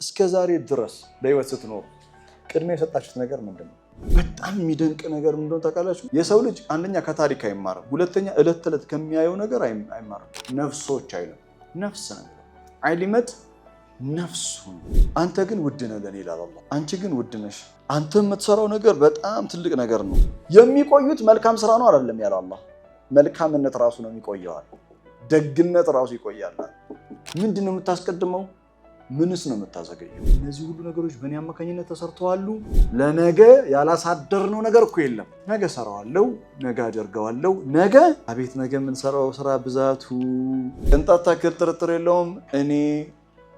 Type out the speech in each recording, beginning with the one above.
እስከዛሬ ድረስ በህይወት ስትኖሩ ቅድሚያ የሰጣችሁት ነገር ምንድነው? በጣም የሚደንቅ ነገር ምንድነው ታውቃላችሁ? የሰው ልጅ አንደኛ ከታሪክ አይማርም፣ ሁለተኛ እለት ተዕለት ከሚያየው ነገር አይማርም። ነፍሶች አይደለም ነፍስ ነው አይሊመት ነፍሱን። አንተ ግን ውድ ነህ ለኔ ይላል አላህ። አንቺ ግን ውድ ነሽ። አንተ የምትሰራው ነገር በጣም ትልቅ ነገር ነው። የሚቆዩት መልካም ስራ ነው አይደለም ያለው አላህ። መልካምነት ራሱ ነው የሚቆየው። ደግነት ራሱ ይቆያል። ምንድነው የምታስቀድመው? ምንስ ነው የምታዘገየው? እነዚህ ሁሉ ነገሮች በእኔ አማካኝነት ተሰርተዋል። ለነገ ያላሳደርነው ነገር እኮ የለም። ነገ ሰራዋለሁ፣ ነገ አደርገዋለሁ። ነገ አቤት ነገ የምንሰራው ስራ ብዛቱ ቅንጣት ታክል ጥርጥር የለውም። እኔ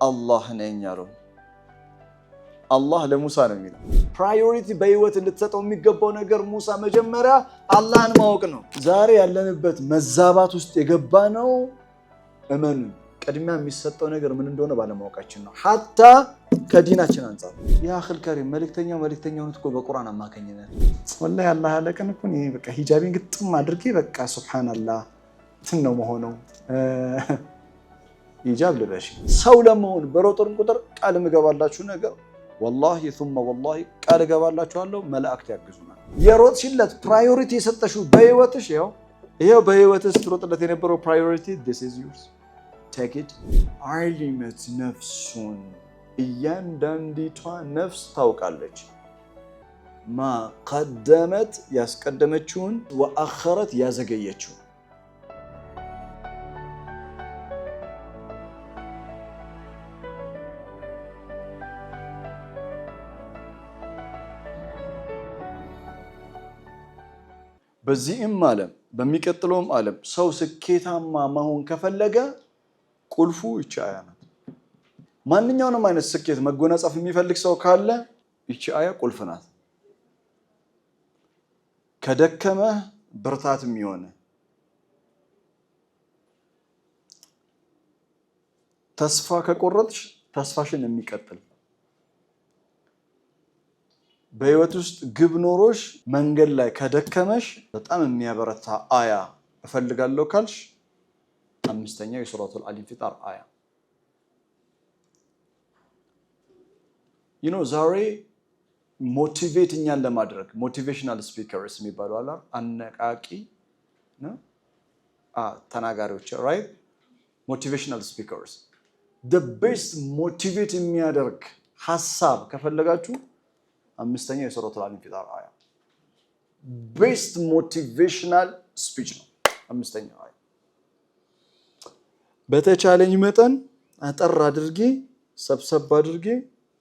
አላህ ነኝ አለው። አላህ ለሙሳ ነው የሚለው። ፕራዮሪቲ በህይወት ልትሰጠው የሚገባው ነገር ሙሳ መጀመሪያ አላህን ማወቅ ነው። ዛሬ ያለንበት መዛባት ውስጥ የገባ ነው። እመኑ ቅድሚያ የሚሰጠው ነገር ምን እንደሆነ ባለማወቃችን ነው። ሐታ ከዲናችን አንፃር ያ አኺል ከሪም መልእክተኛውን እኮ በቁርአን አማካኝነት ወላሂ አላህ ያለቀን እኮ ነው። በቃ ሂጃቤን ግጥም አድርጌ በቃ ሱብሃንአላህ እንትን ነው መሆነው ሂጃብ ልበሽ ሰው ለመሆን በሮጥን ቁጥር ቃል ምገባላችሁ ነገር ወላሂ ثم والله ቃል ገባላችኋለሁ መላእክት ያግዙናል። የሮጥሽለት ፕራዮሪቲ የሰጠሽው በህይወትሽ ይሄው በህይወትሽ ትሮጥለት የነበረው ፕራዮሪቲ this is yours take it ዓሊመት ነፍሱን እያንዳንዲቷ ነፍስ ታውቃለች ማ ቀደመት ያስቀደመችውን ወአኸረት ያዘገየችውን። በዚህም ዓለም በሚቀጥለውም ዓለም ሰው ስኬታማ መሆን ከፈለገ ቁልፉ ይቺ አያ ናት። ማንኛውንም አይነት ስኬት መጎናጸፍ የሚፈልግ ሰው ካለ ይቺ አያ ቁልፍ ናት። ከደከመ ብርታት የሚሆነ ተስፋ ከቆረጥሽ ተስፋሽን የሚቀጥል በህይወት ውስጥ ግብ ኖሮሽ መንገድ ላይ ከደከመሽ በጣም የሚያበረታ አያ እፈልጋለሁ ካልሽ አምስተኛው የሱረቱል ኢንፊጣር አያ ዛሬ ሞቲቬትኛን ለማድረግ ሞቲቬሽናል ስፒከርስ የሚባሉ አላ አነቃቂ ተናጋሪዎች ራይት ሞቲቬሽናል ስፒከርስ the best ሞቲቬት የሚያደርግ ሐሳብ ከፈለጋችሁ አምስተኛው የሱረቱል ኢንፊጣር አያ ቤስት ሞቲቬሽናል ስፒች ነው። አምስተኛው አያ በተቻለኝ መጠን አጠር አድርጌ ሰብሰብ አድርጌ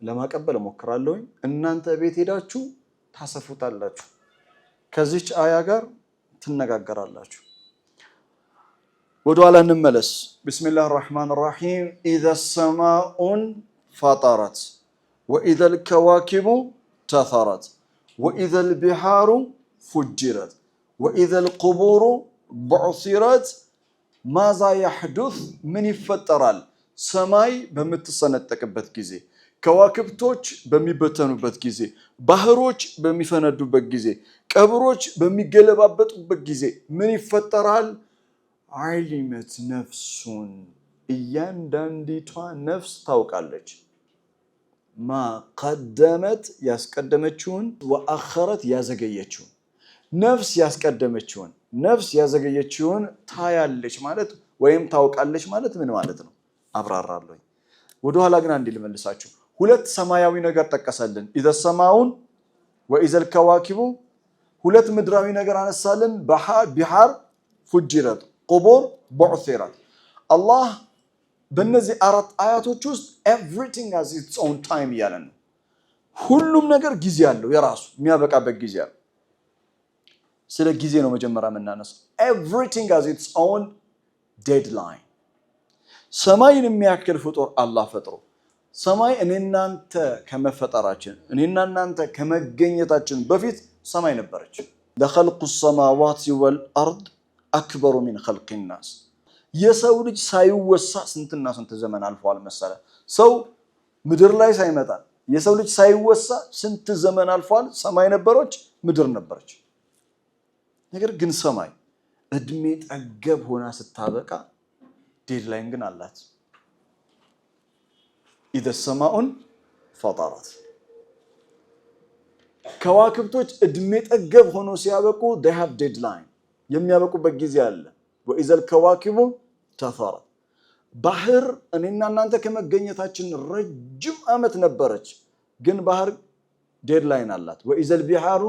ለማቀበል እሞክራለሁ። እናንተ ቤት ሄዳችሁ ታሰፉታላችሁ። ከዚች አያ ጋር ትነጋገራላችሁ። ወደ ኋላ እንመለስ። ቢስሚላሂር ረህማኒር ረሂም ኢዘ ሰማኡን ፈጠረት ወኢዘ ልከዋኪቡ ተፈረት ወኢዘ ልቢሃሩ ፉጅረት ወኢዘ ልቁቡሩ ቡዕሲረት ማዛ ያሕዱስ ምን ይፈጠራል? ሰማይ በምትሰነጠቅበት ጊዜ፣ ከዋክብቶች በሚበተኑበት ጊዜ፣ ባህሮች በሚፈነዱበት ጊዜ፣ ቀብሮች በሚገለባበጡበት ጊዜ ምን ይፈጠራል? ዓሊመት ነፍሱን እያንዳንዲቷ ነፍስ ታውቃለች ማ ቀደመት ያስቀደመችውን ወአኸረት ያዘገየችውን። ነፍስ ያስቀደመችውን ነፍስ ያዘገየችውን ታያለች ማለት ወይም ታውቃለች ማለት ምን ማለት ነው? አብራራለሁ። ወደ ኋላ ግን አንዴ ልመልሳችሁ። ሁለት ሰማያዊ ነገር ጠቀሰልን። ኢዘ ሰማኡን ወኢዘ ልከዋኪቡ። ሁለት ምድራዊ ነገር አነሳልን። ቢሃር ፉጅረት፣ ቁቡር ቡዕሲረት። አላህ በእነዚህ አራት አያቶች ውስጥ ኤቭሪቲንግ ሃዝ ኢትስ ኦውን ታይም እያለን ነው። ሁሉም ነገር ጊዜ አለው፣ የራሱ የሚያበቃበት ጊዜ አለው። ስለ ጊዜ ነው መጀመሪያ የምናነሳው። ኤቭሪቲንግ ሃዝ ኢትስ ኦውን ዴድላይን። ሰማይን የሚያክል ፍጡር አላህ ፈጥሮ ሰማይ እኔናንተ ከመፈጠራችን እኔናንተ ከመገኘታችን በፊት ሰማይ ነበረች። ለኸልቁ ሰማዋት ወልአርድ አክበሩ ሚን ኸልቂ ናስ። የሰው ልጅ ሳይወሳ ስንትና ስንት ዘመን አልፏል መሰለ። ሰው ምድር ላይ ሳይመጣ የሰው ልጅ ሳይወሳ ስንት ዘመን አልፏል። ሰማይ ነበረች፣ ምድር ነበረች። ነገር ግን ሰማይ እድሜ ጠገብ ሆና ስታበቃ ዴድላይን ግን አላት። ኢዘ ሰማኡን ፈጠረት። ከዋክብቶች እድሜ ጠገብ ሆኖ ሲያበቁ they have deadline የሚያበቁበት ጊዜ አለ። ወኢዘል ከዋኪቡ ተፈረት። ባህር እኔና እናንተ ከመገኘታችን ረጅም ዓመት ነበረች፣ ግን ባህር ዴድላይን አላት። ወኢዘል ቢሃሩ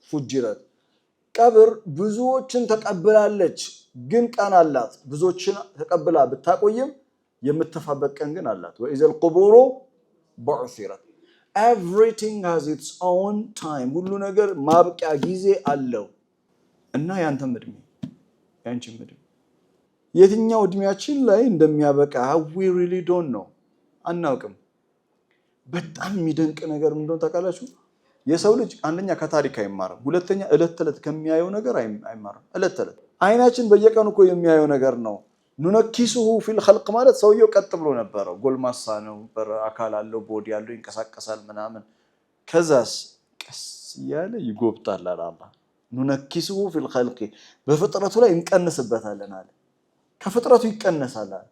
ፉጅረት። ቀብር ብዙዎችን ተቀብላለች፣ ግን ቀን አላት። ብዙዎችን ተቀብላ ብታቆይም የምትተፋበት ቀን ግን አላት። ወኢዘል ቁቡሩ ቡዕሲረት። ኤቭሪቲንግ ሃዝ ኢትስ ኦውን ታይም። ሁሉ ነገር ማብቂያ ጊዜ አለው። እና ያንተም እድሜ ያንቺም እድሜ የትኛው እድሜያችን ላይ እንደሚያበቃ we really don't know አናውቅም። በጣም የሚደንቅ ነገር እንደሆነ ታውቃላችሁ? የሰው ልጅ አንደኛ ከታሪክ አይማርም፣ ሁለተኛ እለት ተለት ከሚያየው ነገር አይማርም። እለት ተለት አይናችን በየቀኑ እኮ የሚያየው ነገር ነው። ኑነኪሱሁ ፊል ኸልቅ ማለት ሰውየው ቀጥ ብሎ ነበረው፣ ጎልማሳ ነው፣ አካል አለው፣ ቦዲ ያለው፣ ይንቀሳቀሳል ምናምን። ከዛስ ቀስ እያለ ይጎብጣል አላህ። ኑነኪሱሁ ፊል ኸልቅ በፍጥረቱ ላይ እንቀንስበታለን አለ። ከፍጥረቱ ይቀነሳል አለ።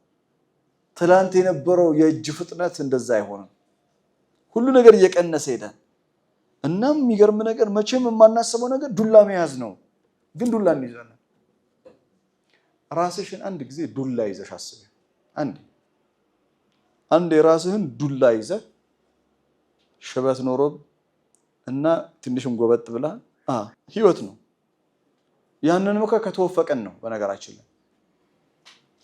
ትላንት የነበረው የእጅ ፍጥነት እንደዛ አይሆንም። ሁሉ ነገር እየቀነሰ ሄዳል። እናም የሚገርም ነገር መቼም የማናስበው ነገር ዱላ መያዝ ነው። ግን ዱላ እንይዛለን። ራስሽን አንድ ጊዜ ዱላ ይዘሽ አስቢ። አንድ የራስህን ዱላ ይዘህ ሽበት ኖሮ እና ትንሽም ጎበጥ ብላ ህይወት ነው። ያንን መካ ከተወፈቀን ነው በነገራችን ላይ።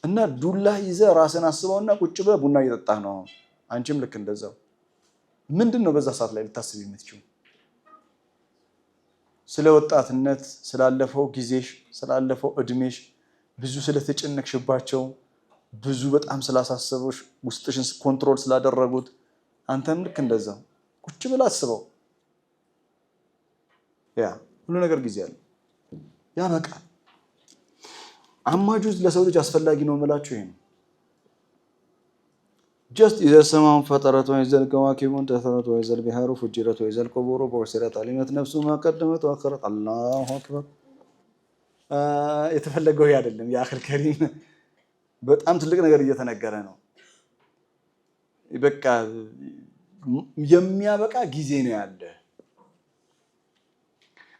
እና ዱላ ይዘህ ራስን አስበውና ቁጭ ብለህ ቡና እየጠጣህ ነው። አንቺም ልክ እንደዛው። ምንድነው በዛ ሰዓት ላይ ልታስብ የምትችው? ስለ ወጣትነት፣ ስላለፈው ጊዜሽ፣ ስላለፈው እድሜሽ ብዙ ስለተጨነቅሽባቸው፣ ብዙ በጣም ስላሳሰቡሽ፣ ውስጥሽን ኮንትሮል ስላደረጉት አንተም ልክ እንደዛው ቁጭ ብለህ አስበው። ያ ሁሉ ነገር ጊዜ አለ፣ ያበቃል። አማጁዝ ለሰው ልጅ አስፈላጊ ነው የምላችሁ ይሄ ነው። just إذا السماء انفطرت وإذا الكواكب انتثرت وإذا البحار فجرت وإذا القبور بعثرت علمت نفس ما قدمت وأخرت الله أكبر የተፈለገው ይሄ አይደለም። የአኺር ከሪም በጣም ትልቅ ነገር እየተነገረ ነው። በቃ የሚያበቃ ጊዜ ነው ያለ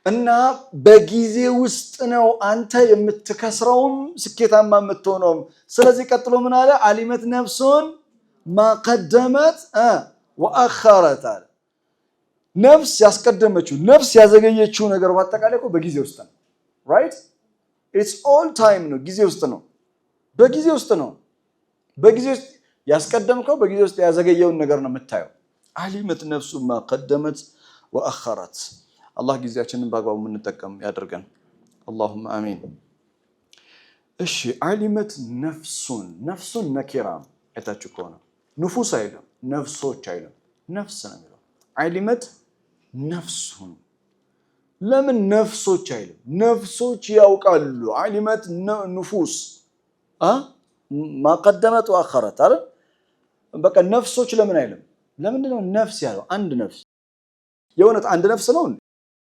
እና በጊዜ ውስጥ ነው አንተ የምትከስረውም ስኬታማ የምትሆነውም። ስለዚህ ቀጥሎ ምን አለ? አሊመት ነፍሱን ማቀደመት ወአኸረት አለ። ነፍስ ያስቀደመችው ነፍስ ያዘገየችው ነገር በአጠቃላይ እኮ በጊዜ ውስጥ ነው። ራይት ኢትስ ኦል ታይም ነው፣ ጊዜ ውስጥ ነው። በጊዜ ውስጥ ነው። በጊዜ ውስጥ ያስቀደምከው በጊዜ ውስጥ ያዘገየውን ነገር ነው የምታየው። አሊመት ነፍሱን ማቀደመት ወአኸረት። አላህ ጊዜያችንን በአግባቡ የምንጠቀም ያደርገን። አላሁመ አሚን። እሺ አሊመት ነፍሱን ነኪራ አይታችሁ ከሆነ ንፉስ አይልም፣ ነፍሶች አይልም፣ ነፍስ ነው የሚለው። አሊመት ነፍሱን ለምን ነፍሶች አይልም? ነፍሶች ያውቃሉ። አሊመት ንፉስ ማቀደመት ወአኸረት አይደል? በቃ ነፍሶች ለምን አይልም? ለምንድን ነው ነፍስ ያለው? አንድ ነፍስ የእውነት አንድ ነፍስ ነው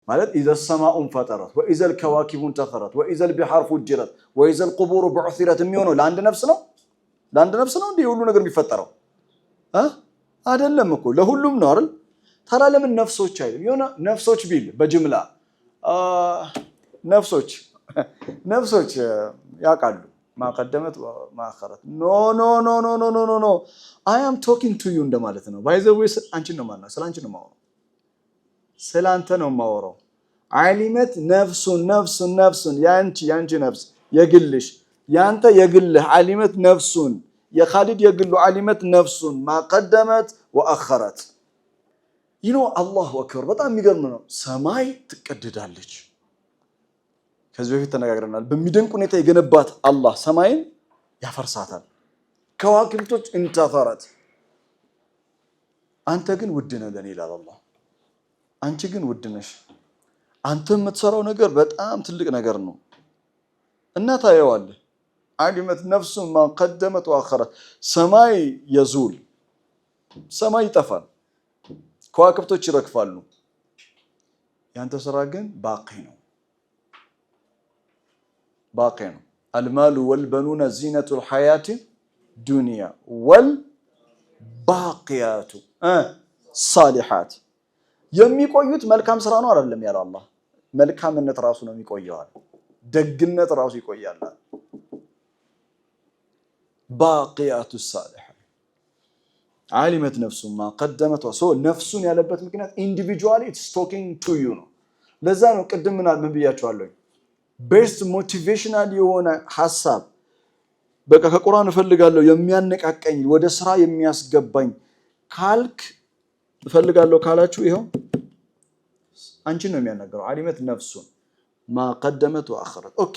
ማለት إذا السماء انفطرت وإذا الكواكب انتثرت وإذا البحار فجرت وإذا القبور بعثرت የሚሆነው ለአንድ ነፍስ ነው? ለአንድ ነፍስ ነው እንዴ ሁሉ ነገር የሚፈጠረው? አይደለም እኮ ለሁሉም ነው አይደል? ታዲያ ለምን ነፍሶች አይልም? የሆነ ነፍሶች ቢል በጅምላ ነፍሶች ያውቃሉ ማቀደመት ማአኸረት። ኖ ኖ ኖ ኖ ኖ ኖ ኖ I am talking to you እንደማለት ነው። ባይ ዘ ዌይ አንቺን ነው ማለት ነው። ስለ አንቺ ነው የማወራው፣ ስለ አንተ ነው የማወራው። አሊመት ነፍሱን ያንቺ ነፍስ የግልሽ ያንተ የግልህ አሊመት ነፍሱን የኻሊድ የግሉ አሊመት ነፍሱን ማቀደመት ወአኸረት። አላሁ አክበር። በጣም የሚገርም ነው። ሰማይ ትቀደዳለች። ከዚህ በፊት ተነጋግረናል። በሚደንቅ ሁኔታ የገነባት አላህ ሰማይን ያፈርሳታል። ከዋክብቶች እንተፈረት። አንተ ግን ውድ ነህ ለኔ ይላል አላህ። አንቺ ግን ውድ ነሽ። አንተ የምትሰራው ነገር በጣም ትልቅ ነገር ነው እና ታየዋለህ። አሊመት ነፍሱን ማ ቀደመት ወአኸረት። ሰማይ የዙል፣ ሰማይ ይጠፋል፣ ከዋክብቶች ይረግፋሉ። ያንተ ስራ ግን ባቂ ነው። አልማሉ ወልበኑነ ዚነቱል ሐያቲ ዱንያ ወልባቂያቱ ሳሊሓት የሚቆዩት መልካም ስራ ነው አይደለም ያለው አላህ መልካምነት ራሱ ነው የሚቆየው ደግነት ራሱ ይቆያል ባቂያቱ ሳሊሓት ዓሊመት ነፍሱ ማ ቀደመት ወሶ ነፍሱን ያለበት ምክንያት ኢንዲቪጁዋሊ ኢትስ ቶኪንግ ቱ ዩ ነው ለዛ ነው ቅድም ምን ብያችኋለሁ ቤስት ሞቲቬሽናል የሆነ ሐሳብ በቃ ከቁርአን እፈልጋለሁ የሚያነቃቀኝ ወደ ስራ የሚያስገባኝ ካልክ እፈልጋለሁ ካላችሁ ይሄው አንቺ ነው የሚያናገረው ዓሊመት ነፍሱን ማ ቀደመት ወአخرت ኦኬ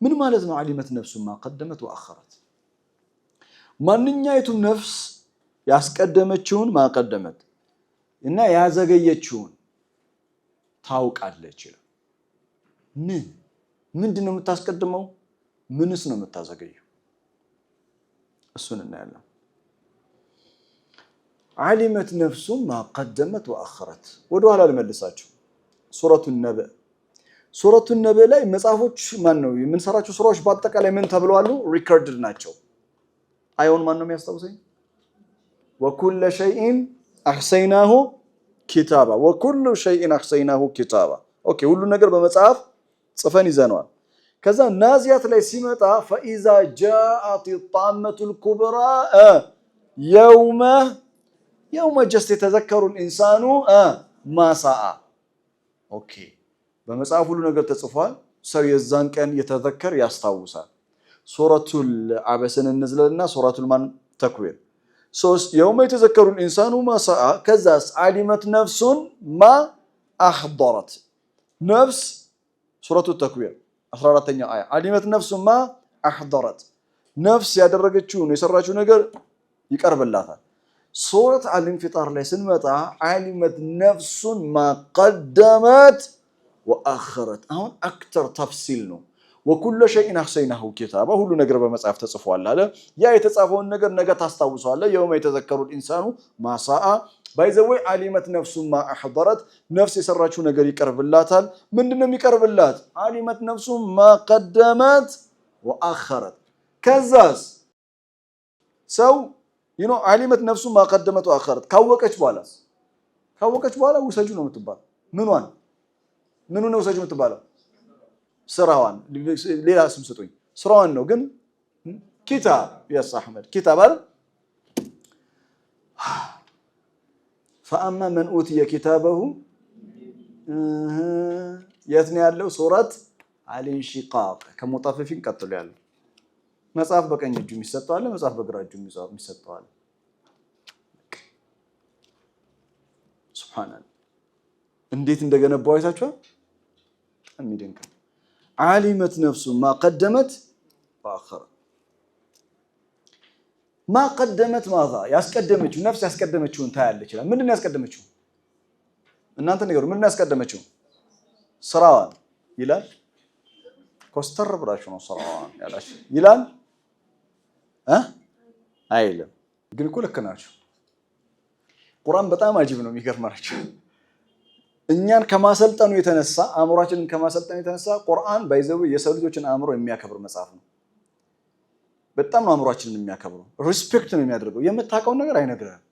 ምን ማለት ነው ዓሊመት ነፍሱን ማ ቀደመት ወአخرت ማንኛይቱም ነፍስ ያስቀደመችውን ማቀደመት እና ያዘገየችውን ታውቃለች ምንድነው የምታስቀድመው ምንስ ነው የምታዘገየው እሱን እናያለን ዓሊመት ነፍሱን ማ ቀደመት ወአخرت ወደ ኋላ ልመልሳችሁ ሱረቱ ነባ ላይ መጽሐፎች ማን ነው የምንሰራቸው ሱራዎች በአጠቃላይ ምን ተብለዋል ሪከርድድ ናቸው አዩን ማን ነው የሚያስታውሰኝ ወኩለ ሸይኢን አህሰይናሁ ኪታባ ወኩሉ ሸይኢን አህሰይናሁ ኪታባ ኦኬ ሁሉ ነገር በመጽሐፍ ጽፈን ይዘናል ከዛ ናዚያት ላይ ሲመጣ ፈኢዛ ጃአት الطامة الكبرى يوم just يتذكر الانسان ما سعى ኦኬ በመጽሐፍ ሁሉ ነገር ተጽፏል ሰው የዛን ቀን የተዘከር ያስታውሳል ሱረቱል አበሰን እንዝለልና ሱረቱል ማን ተክዊር ሶስት يوم يتذكر الانسان ما سعى ከዛስ ዓሊመት ነፍሱን ما احضرت ነፍስ ሱረቱ ተክዊር 14ኛው አያ ዓሊመት ነፍሱን ما احضرت ነፍስ ያደረገችውን የሰራችው ነገር ይቀርብላታል ሱረት አልኢንፊጣር ላይ ስንመጣ ዓሊመት ነፍሱን ما قدمت وأخرت አሁን አክተር ተፍሲል ነው وكل شيء احصيناه كتابا ሁሉ ነገር በመጽሐፍ ተጽፏል አለ ያ የተጻፈውን ነገር ነገ ታስታውሳለህ يوم يتذكر الانسان ما سعى by the way ዓሊመት ነፍሱን ما احضرت ነፍስ የሰራችው ነገር ይቀርብላታል ምንድነው የሚቀርብላት ዓሊመት ነፍሱን ما قدمت وأخرت ከዛስ ሰው ዓሊመት ነፍሱን ما قدمت وأخرت ካወቀች በኋላ ውሰጁ ነው የምትባለው ምኑ ነው ውሰጁ የምትባለው ስራዋን ሌላ ስም ስጡኝ ስራዋን ነው ግን ኪታብ ያስ አህመድ ኪታብ አይደል فاما من اوتي كتابه የት ነው ያለው ሱረት አልኢንሺቃቅ ከሙጣፈፊን ቀጥሎ ያለው መጽሐፍ በቀኝ እጁ የሚሰጠው አለ መጽሐፍ በግራ እጁ የሚሰጠው አለ ሱብሃንአላህ እንዴት እንደገነባው አይታችኋል የሚደንቅ ዓሊመት ነፍሱን ما قدمت وأخرت ما قدمت ماذا ያስቀደመችው ነፍስ ያስቀደመችውን ታያለች ይላል ምንድነው ያስቀደመችው እናንተ ነገሩ ምንድነው ያስቀደመችው ስራዋን ይላል ኮስተር ብራችሁ ነው ስራዋን ያላችሁ ይላል አይልም ግን እኮ ልክ ናችሁ ቁርአን በጣም አጂብ ነው የሚገርማችሁ እኛን ከማሰልጠኑ የተነሳ አእምሮአችንን ከማሰልጠኑ የተነሳ ቁርአን ባይዘው የሰው ልጆችን አእምሮ የሚያከብር መጽሐፍ ነው በጣም ነው አእምሮአችንን የሚያከብረው ሪስፔክት ነው የሚያደርገው የምታውቀውን ነገር አይነግርህም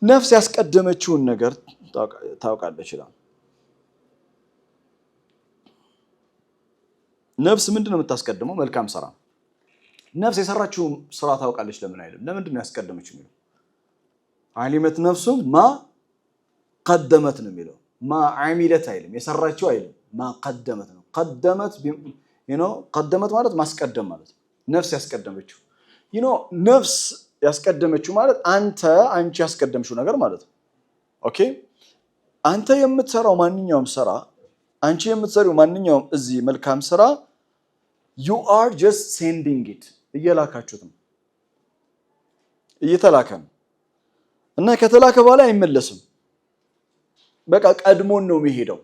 ነፍስ ያስቀደመችውን ነገር ታውቃለች ይላል ነፍስ ምንድነው የምታስቀድመው መልካም ስራ ነፍስ የሰራችው ስራ ታውቃለች ለምን አይደለም ለምንድነው ያስቀደመችው የሚለው ዓሊመት ነፍሱን ما قدمت ነው የሚለው ما عملت አይልም የሰራችው አይልም ما قدمت ነው قدمت ማለት ማስቀደም ማለት ነፍስ ያስቀደመችው ነፍስ ያስቀደመችው ማለት አንቺ ያስቀደምሽው ነገር ማለት ነው ኦኬ አንተ የምትሰራው ማንኛውም ስራ አንቺ የምትሰሪው ማንኛውም እዚህ መልካም ስራ you are just sending it እየላካችሁት ነው እየተላከ ነው እና ከተላከ በኋላ አይመለስም በቃ ቀድሞን ነው የሚሄደው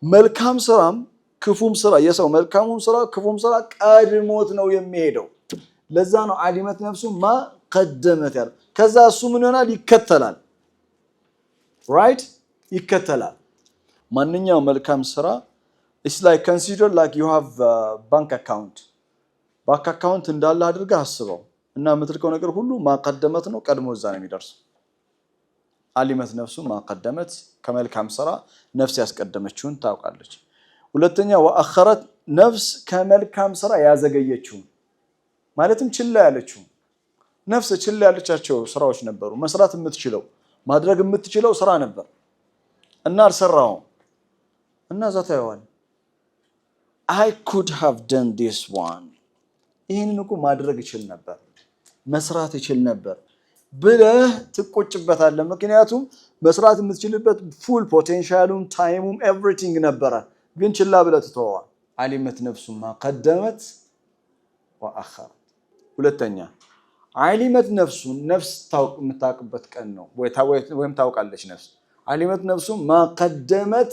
መልካም ስራም ክፉም ስራ የሰው መልካሙም ስራ ክፉም ስራ ቀድሞት ነው የሚሄደው ለዛ ነው ዓሊመት ነፍሱን ما قدمت ያለው ከዛ እሱ ምን ይሆናል ይከተላል right ይከተላል ማንኛውም መልካም ስራ it's like consider like you have a bank account እንዳለ አድርገህ አስበው እና የምትልከው ነገር ሁሉ ما قدمت ነው ቀድሞ እዛ ነው የሚደርሰው አሊመት ነፍሱ ማቀደመት ከመልካም ስራ ነፍስ ያስቀደመችውን ታውቃለች ሁለተኛ ወአخرت ነፍስ ከመልካም ስራ ያዘገየችውን ማለትም ችላ ያለችው ነፍስ ችላ ያለቻቸው ስራዎች ነበሩ መስራት የምትችለው ማድረግ የምትችለው ስራ ነበር እና አልሰራው እና ዛታየዋል I could have done this one ይሄንን እኮ ማድረግ ይችል ነበር መስራት ይችል ነበር ብለህ ትቆጭበታለህ ምክንያቱም መስራት የምትችልበት ፉል ፖቴንሻሉም ታይሙም ኤቭሪቲንግ ነበር ግን ችላ ብለህ ተተወዋል አሊመት ነፍሱ ማቀደመት ወአخرت ሁለተኛ አሊመት ነፍሱ ነፍስ ታውቅ የምታውቅበት ቀን ነው ወይም ታውቃለች ነፍስ አሊመት ነፍሱ ማቀደመት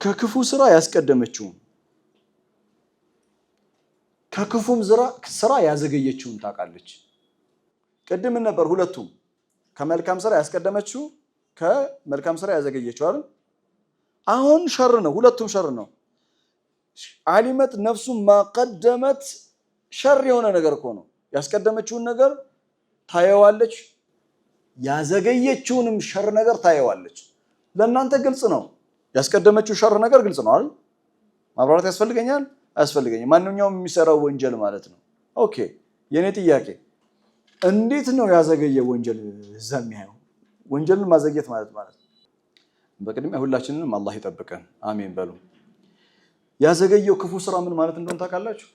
ከክፉ ስራ ያስቀደመችው ከክፉም ስራ ያዘገየችውን ታውቃለች ቀደም ነበር ሁለቱም ከመልካም ስራ ያስቀደመችው ከመልካም ስራ ያዘገየችው አይደል አሁን ሸር ነው ሁለቱም ሸር ነው አሊመት ነፍሱ ማቀደመት ሸር የሆነ ነገር እኮ ነው ያስቀደመችውን ነገር ታየዋለች ያዘገየችውንም ሸር ነገር ታየዋለች ለእናንተ ግልጽ ነው ያስቀደመችው ሸር ነገር ግልጽ ነው አይደል ማብራራት ያስፈልገኛል አያስፈልገኝም ማንኛውም የሚሰራው ወንጀል ማለት ነው ኦኬ የኔ ጥያቄ እንዴት ነው ያዘገየ ወንጀል ዘሚያው ወንጀልን ማዘግየት ማለት በቅድሚያ ሁላችንንም አላህ ይጠብቀን አሜን በሉ ያዘገየው ክፉ ስራ ምን ማለት እንደሆነ ታውቃላችሁ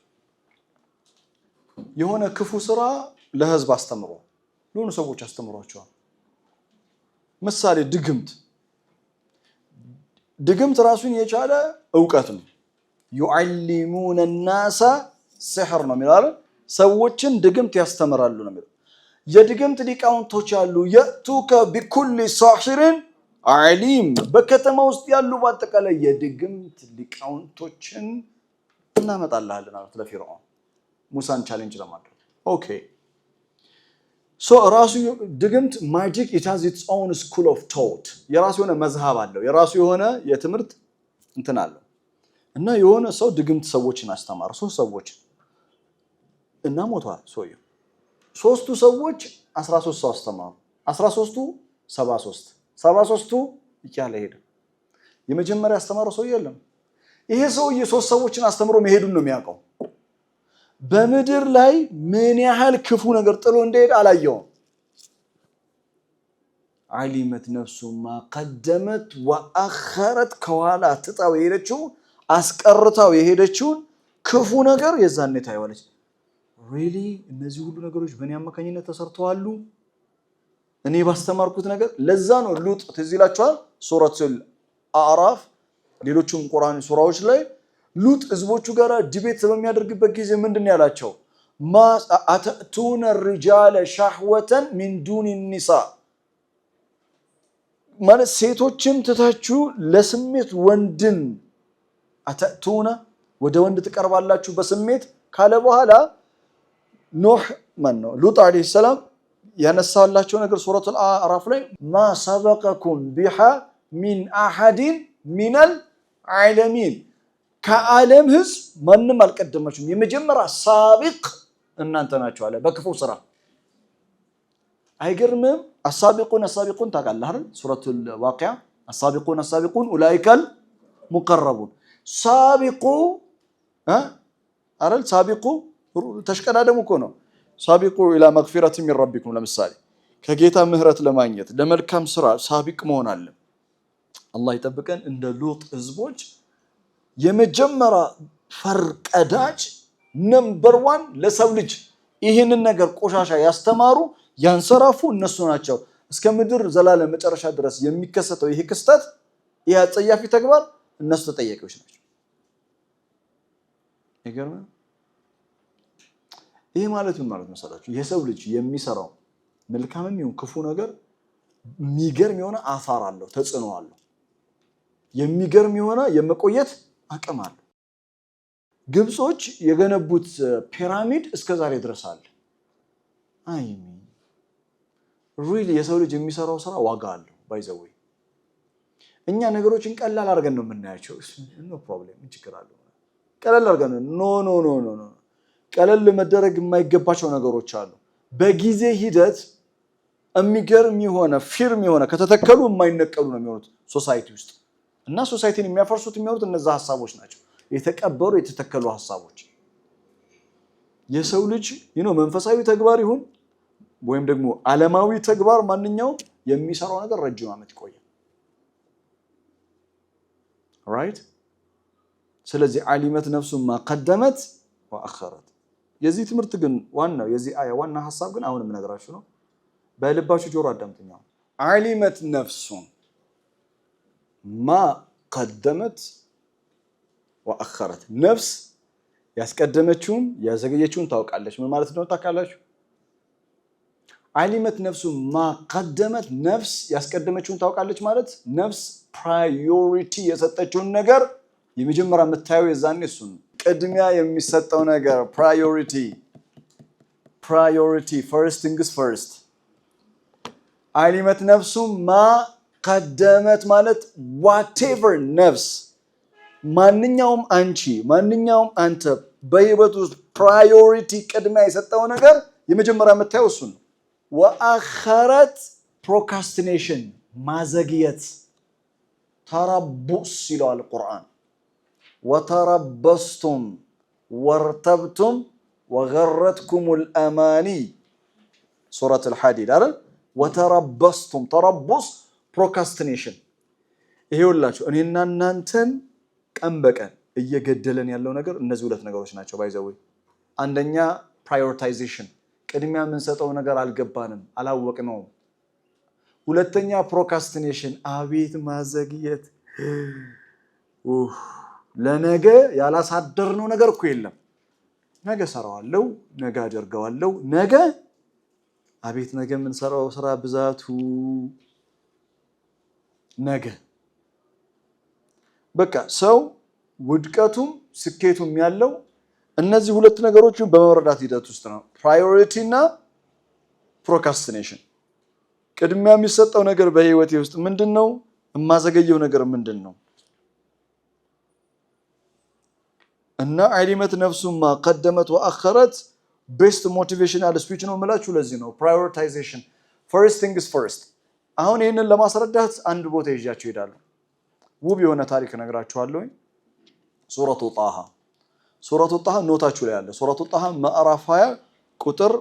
የሆነ ክፉ ስራ ለህዝብ አስተምሮ ለሆነ ሰዎች አስተምሯቸዋል ምሳሌ ድግምት ራሱን የቻለ ዕውቀት ነው يعلمون الناس سحر ነው የሚለው ሰዎችን ድግምት ያስተምራሉ ነው የሚለው የድግምት ሊቃውንቶች አሉ يأتوك بكل ساحر عليم በከተማ ውስጥ ያሉ በአጠቃላይ የድግምት ሊቃውንቶችን እናመጣለን ማለት ለፊርዓውን ሙሳን ቻሌንጅ ለማድረግ ኦኬ ራሱ ድግምት magic it has its own school of thought የራሱ የሆነ መዝሃብ አለው የራሱ የሆነ የትምህርት እንትን አለው እና የሆነ ሰው ድግምት ሰዎችን አስተማረ ሶስት ሰዎች እና ሞቷል ሰውየው ሶስቱ ሰዎች 13 ሰው አስተማሩ 13ቱ 73ቱ ይያለ ሄደ የመጀመሪያ አስተማረው ሰው የለም ይሄ ሰውዬ ሶስት ሰዎችን አስተምሮ መሄዱን ነው የሚያውቀው በመድር ላይ ምን ያህል ክፉ ነገር ጥሎ እንደሄደ አላየው አሊመት ነፍሱ ማቀደመት ወአخرت ከኋላ ትጣው የሄደችው አስቀርታው የሄደችው ክፉ ነገር የዛኔ ታይዋለች ሪሊ እነዚህ ሁሉ ነገሮች በእኔ አማካኝነት ተሰርተዋሉ እኔ ባስተማርኩት ነገር ለዛ ነው ሉጥ ትዝ ይላችኋል ሱረቱል አዕራፍ ሌሎችም ቁርአን ሱራዎች ላይ ሉጥ ህዝቦቹ ጋር ዲቤት በሚያደርግበት ጊዜ ምንድነው ያላቸው ማ አተቱነ الرجال شهوة من دون النساء ማለት ሴቶችን ትታችሁ ለስሜት ወንድን አተቱነ ወደ ወንድ ተቀርባላችሁ በስሜት ካለ በኋላ ኖህ ማን ነው ሉጥ አለይሂ ሰላም ያነሳላቸው ነገር ሱረቱል አዕራፍ ላይ ማ ሰበቀኩም ቢሃ ሚን አሐድን ሚነል ዓለሚን ከዓለም ህዝብ ማንንም አልቀደማችሁም የመጀመሪያ ሳቢቅ እናንተ ናችሁ አለ በክፉ ስራ አይገርምም السابقون ታውቃለህ አይደል ሱረቱል ዋቂዓ السابقون اولئك المقربون ሳቢቁ አይደል ሳቢቁ ተሽቀዳደሙ እኮ ነው ሳቢቁ ኢላ መግፊረት ሚን ረቢኩም ለምሳሌ ከጌታ ምህረት ለማግኘት ለመልካም ስራ ሳቢቅ መሆን አለ አላህ ይጠብቀን እንደ ሉጥ ህዝቦች የመጀመሪያ ፈርቀዳጅ ነምበር 1 ለሰው ልጅ ይሄንን ነገር ቆሻሻ ያስተማሩ ያንሰራፉ እነሱ ናቸው እስከ ምድር ዘላለም መጨረሻ ድረስ የሚከሰተው ይሄ ክስተት ይሄ አጸያፊ ተግባር እነሱ ተጠያቂዎች ናቸው ይገርም ይሄ ማለት ምን ማለት መሰላችሁ የሰው ልጅ የሚሰራው መልካምም ይሁን ክፉ ነገር የሚገርም የሆነ አፋር አለው ተጽዕኖ አለው የሚገርም የሆነ የመቆየት አቅም አለው ግብጾች የገነቡት ፒራሚድ እስከዛሬ ድረስ አለ አይሚ ሪሊ የሰው ልጅ የሚሰራው ስራ ዋጋ አለው ባይዘው እኛ ነገሮችን ቀላል አድርገን ነው የምናያቸው ኖ ፕሮብሌም ችግር አለው ቀላል አድርገን ኖ ቀለል መደረግ የማይገባቸው ነገሮች አሉ። በጊዜ ሂደት የሚገርም የሆነ ፊርም የሆነ ከተተከሉ የማይነቀሉ ነው የሚሆኑት ሶሳይቲ ውስጥ እና ሶሳይቲን የሚያፈርሱት የሚሆኑት እነዛ ሐሳቦች ናቸው። የተቀበሩ የተተከሉ ሐሳቦች የሰው ልጅ መንፈሳዊ ተግባር ይሁን ወይም ደግሞ ዓለማዊ ተግባር ማንኛውም የሚሰራው ነገር ረጅም ዓመት ይቆያል። ራይት። ስለዚህ ዓሊመት ነፍሱ ማ ቀደመት ወአኸረት። የዚህ ትምህርት ግን ዋናው የዚህ አያ ዋና ሐሳብ ግን አሁንም ነገራችሁ ነው። በልባችሁ ጆሮ አዳምጡኝ። ዓሊመት ነፍሱን ማ ቀደመት ወአኸረት። ነፍስ ያስቀደመችውን ያዘገየችውን ታውቃለች። ምን ማለት ነው ታውቃላችሁ? ዓሊመት ነፍሱ ማ ቀደመት፣ ነፍስ ያስቀደመችውን ታውቃለች ማለት ነፍስ ፕራዮሪቲ የሰጠችውን ነገር የመጀመሪያ የምታየው የዛኔ እሱን ቅድሚያ የሚሰጠው ነገር ፕራዮሪቲ ፈርስት ቲንግስ ፈርስት። ዓሊመት ነፍሱ ማ ቀደመት ማለት ዋቴቨር ነፍስ ማንኛውም አንቺ ማንኛውም አንተ በህይወት ውስጥ ፕራዮሪቲ ቅድሚያ የሰጠው ነገር የመጀመሪያ የምታየው እሱን ነው። ወአኸረት ፕሮካስቲኔሽን ማዘግየት ተረቡስ ይለዋል ቁርአን። ወተረበስቱም ወርተብቱም ወገረትኩሙል አማኒ ሱረቱል ሐዲድ አይደል? ወተረበስቱም ተረቡስ ፕሮካስቲኔሽን። ይሄውላችሁ እኔና እናንተን ቀን በቀን እየገደለን ያለው ነገር እነዚህ ሁለት ነገሮች ናቸው። ባይዘው አንደኛ ፕራዮሪታይዜሽን፣ ቅድሚያ የምንሰጠው ነገር አልገባንም አላወቅነውም። ሁለተኛ ፕሮካስቲኔሽን፣ አቤት ማዘግየት። ለነገ ያላሳደርነው ነገር እኮ የለም። ነገ ሰራዋለሁ፣ ነገ አደርገዋለሁ፣ ነገ አቤት ነገ የምንሰራው ስራ ብዛቱ ነገ በቃ ሰው ውድቀቱም ስኬቱም ያለው እነዚህ ሁለት ነገሮችን በመረዳት ሂደት ውስጥ ነው። ፕራዮሪቲ እና ፕሮካስቲኔሽን። ቅድሚያ የሚሰጠው ነገር በህይወቴ ውስጥ ምንድነው? የማዘገየው ነገር ምንድነው? እና ዓሊመት ነፍሱ ማ ቀደመት ወአኸረት ቤስት ሞቲቬሽናል ስፒች ነው የምላችሁ ለዚህ ነው። ፕራዮሪታይዜሽን ፈርስት ቲንግስ ፈርስት። አሁን ይህንን ለማስረዳት አንድ ቦታ ይዣችሁ እሄዳለሁ። ውብ የሆነ ታሪክ እነግራችኋለሁ። ሱረቱ ጣሃ ኖታችሁ ላይ አለ። ሱረቱ ጣሃ ምዕራፍ 20 ቁጥር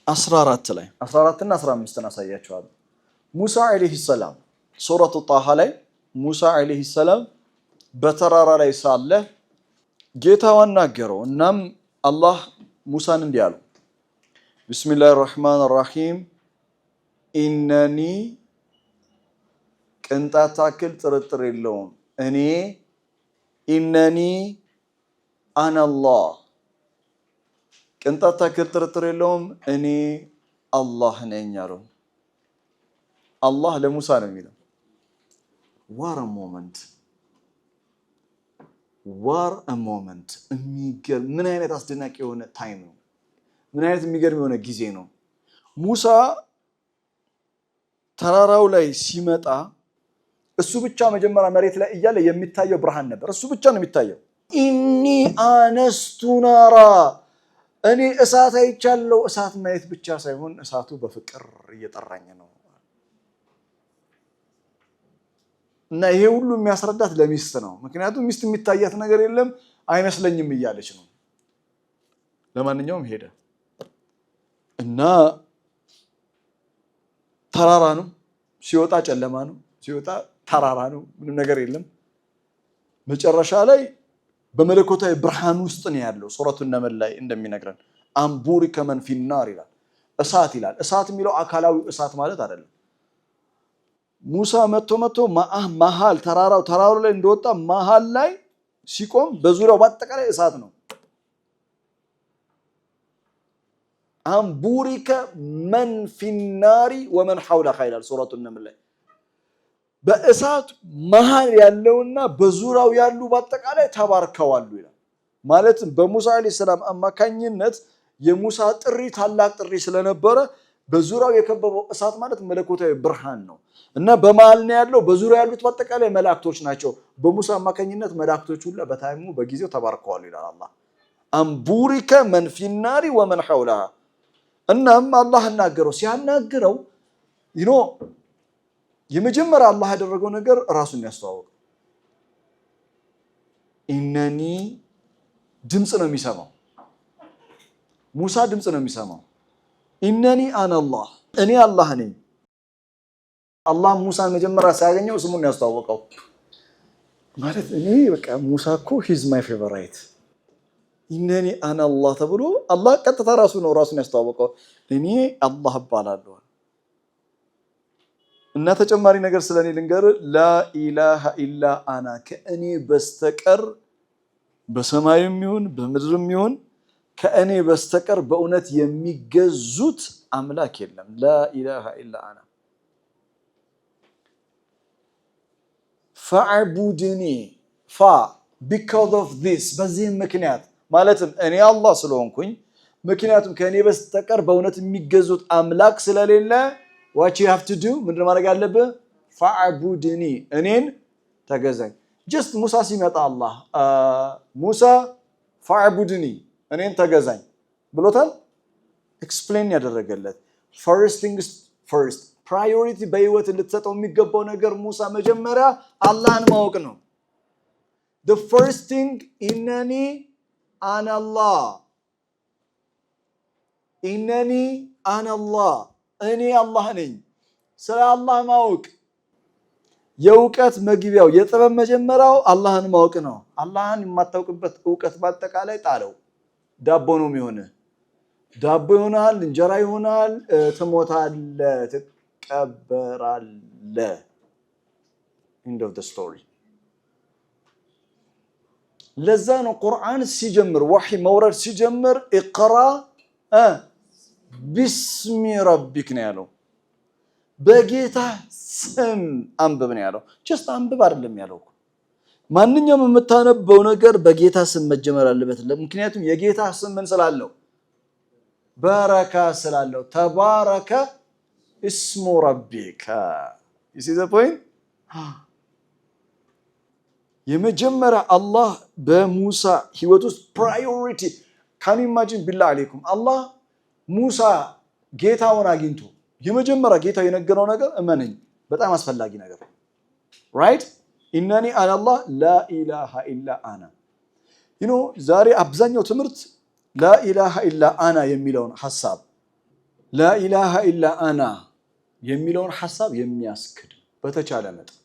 14 ላይ 14 እና 15 አሳያችኋለሁ። ሙሳ አለይሂ ሰላም ሱረቱ ጣሃ ላይ ሙሳ አለይሂ ሰላም በተራራ ላይ ሳለ ጌታው አናገረው። እናም አላህ ሙሳን እንዲህ አለው፣ ቢስሚላሂር ረህማኒር ረሂም ኢነኒ ቅንጣት ታክል ጥርጥር የለውም እኔ ኢነኒ አነላህ ቅንጣት ታክል ጥርጥር የለውም እኔ አላህ ነኝ አለው። አላህ ለሙሳ ነው የሚለው። ዋር ሞመንት የሚገርም ምን አይነት አስደናቂ የሆነ ታይም ነው። ምን አይነት የሚገርም የሆነ ጊዜ ነው። ሙሳ ተራራው ላይ ሲመጣ እሱ ብቻ መጀመሪያ መሬት ላይ እያለ የሚታየው ብርሃን ነበር። እሱ ብቻ ነው የሚታየው። ኢኒ አነስቱ ናራ እኔ እሳት አይቻለሁ። እሳት ማየት ብቻ ሳይሆን እሳቱ በፍቅር እየጠራኝ ነው። እና ይሄ ሁሉ የሚያስረዳት ለሚስት ነው። ምክንያቱም ሚስት የሚታያት ነገር የለም አይመስለኝም እያለች ነው። ለማንኛውም ሄደ እና ተራራ ነው ሲወጣ፣ ጨለማ ነው ሲወጣ፣ ተራራ ነው ምንም ነገር የለም። መጨረሻ ላይ በመለኮታዊ ብርሃን ውስጥ ነው ያለው። ሱረቱ ነመል ላይ እንደሚነግረን አንቡሪ ከመን ፊናር ይላል። እሳት ይላል። እሳት የሚለው አካላዊ እሳት ማለት አይደለም። ሙሳ መጥቶ መሃል ተራራው ላይ እንደወጣ መሃል ላይ ሲቆም በዙሪያው በአጠቃላይ እሳት ነው። አንቡሪከ መን ፊናሪ ወመን ሐውለሃ ይላል ሱረቱ ነመል ላይ። በእሳት መሃል ያለውና በዙሪያው ያሉ በአጠቃላይ ተባርከዋል ይላል። ማለት በሙሳ አለይሂ ሰላም አማካኝነት የሙሳ ጥሪ ታላቅ ጥሪ ስለነበረ በዙሪያው የከበበው እሳት ማለት መለኮታዊ ብርሃን ነው እና በመሃል ነው ያለው። በዙሪያው ያሉት በአጠቃላይ መላእክቶች ናቸው። በሙሳ አማካኝነት መላእክቶች ሁሉ በታይሙ በጊዜው ተባርከዋል ይላል አላህ። አንቡሪከ መን ፊናሪ ወመን ሐውለሃ። እናም አላህ እናገረው ሲያናግረው የመጀመሪያ አላህ ያደረገው ነገር ራሱን ያስተዋወቀው ኢነኒ ድምፅ ነው የሚሰማው። ሙሳ ድምፅ ነው የሚሰማው። ኢነኒ አነላህ እኔ አላህ ነኝ። አላህ ሙሳን መጀመሪያ ሲያገኘው ስሙን ያስተዋወቀው ማለት እኔ በቃ ሙሳ እኮ ሂዝ ማይ ፌቨራይት ኢነኒ አነላህ ተብሎ አላህ ቀጥታ ራሱን ያስተዋወቀው እኔ አላህ እባላለሁ። እና ተጨማሪ ነገር ስለኔ ልንገር ላኢላሃ ኢላ አና ከእኔ በስተቀር በሰማይም ይሁን በምድርም ይሁን ከእኔ በስተቀር በእውነት የሚገዙት አምላክ የለም። ላኢላሃ ኢላ አና ፈዕቡድኒ because of this በዚህ ምክንያት ማለትም እኔ አላህ ስለሆንኩኝ ምክንያቱም ከእኔ በስተቀር በእውነት የሚገዙት አምላክ ስለሌለ what you have to do ምንድነው ማድረግ ያለብህ? ፈዕቡድኒ እኔን ተገዛኝ። ጀስት ሙሳ ሲመጣ አላህ ሙሳ ፈዕቡድኒ እኔን ተገዛኝ ብሎታል። ኤክስፕሌን ያደረገለት first things first ፕራዮሪቲ በህይወት ልትሰጠው የሚገባው ነገር ሙሳ መጀመሪያ አላህን ማወቅ ነው። the first thing ኢነኒ አነላህ ኢነኒ አነላህ እኔ አላህ ነኝ። ስለ አላህ ማወቅ የእውቀት መግቢያው የጥበብ መጀመሪያው አላህን ማወቅ ነው። አላህን የማታውቅበት እውቀት በአጠቃላይ ጣለው። ዳቦ ነው የሚሆንህ። ዳቦ ይሆናል፣ እንጀራ ይሆናል፣ ትሞታለህ፣ ትቀበራለህ። end of the story። ለዛ ነው ቁርአን ሲጀምር ወህይ መውረድ ሲጀምር ኢቅራ ቢስሚ ረቢክ ነው ያለው። በጌታ ስም አንብብ ነው ያለው። ጀስት አንብብ አይደለም ያለው። ማንኛውም የምታነበው ነገር በጌታ ስም መጀመር አለበት። ምክንያቱም የጌታ ስም ምን ስላለው? በረካ ስላለው። ተባረከ እስሙ ረቢከ። you see the point? የመጀመሪያ አላህ በሙሳ ህይወት ውስጥ ፕራዮሪቲ can you imagine ቢላህ አለይኩም አላህ ሙሳ ጌታውን አግኝቶ የመጀመሪያ ጌታ የነገረው ነገር እመነኝ በጣም አስፈላጊ ነገር right ኢነኒ አነላህ ላኢላሃ ኢላ አና ዛሬ አብዛኛው ትምህርት ላኢላሃ ኢላ አና የሚለውን ሐሳብ ላኢላሃ ኢላ አና የሚለውን ሐሳብ የሚያስክድ በተቻለ መጠን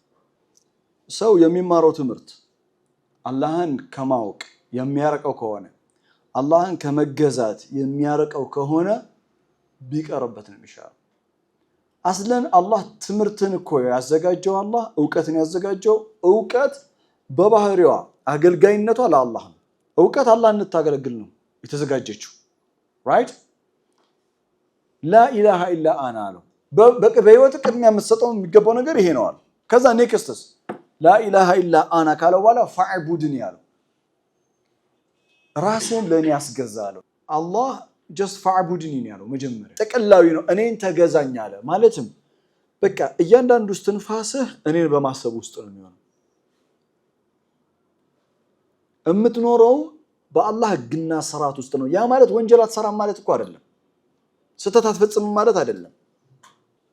ሰው የሚማረው ትምህርት አላህን ከማወቅ የሚያርቀው ከሆነ አላህን ከመገዛት የሚያርቀው ከሆነ ቢቀርበት ነው የሚሻለው። አስለን አላህ ትምህርትን እኮ ያዘጋጀው አላህ ዕውቀትን ያዘጋጀው ዕውቀት በባህሪዋ አገልጋይነቷ ለአላህ ነው። ዕውቀት አላህን እንድታገለግል ነው የተዘጋጀችው right ላኢላሃ ኢላ አና አለው። በህይወት ቅድሚያ የምትሰጠው የሚገባው ነገር ይሄ ነው አለ። ከዛ ኔክስትስ ላኢላሃ ኢላ አና ካለው በኋላ ፈዕቡድኒ አለው። ራስን ለኔ ያስገዛለው አላህ just ፈዕቡድኒ ያለው መጀመሪያ ጥቅላዊ ነው። እኔን ተገዛኝ አለ ማለትም በቃ እያንዳንዱ እስትንፋስህ እኔን በማሰብ ውስጥ ነው የሚሆነው። እምትኖረው በአላህ ህግና ስርዓት ውስጥ ነው። ያ ማለት ወንጀል አትሰራም ማለት እኮ አይደለም። ስህተት አትፈጽምም ማለት አይደለም።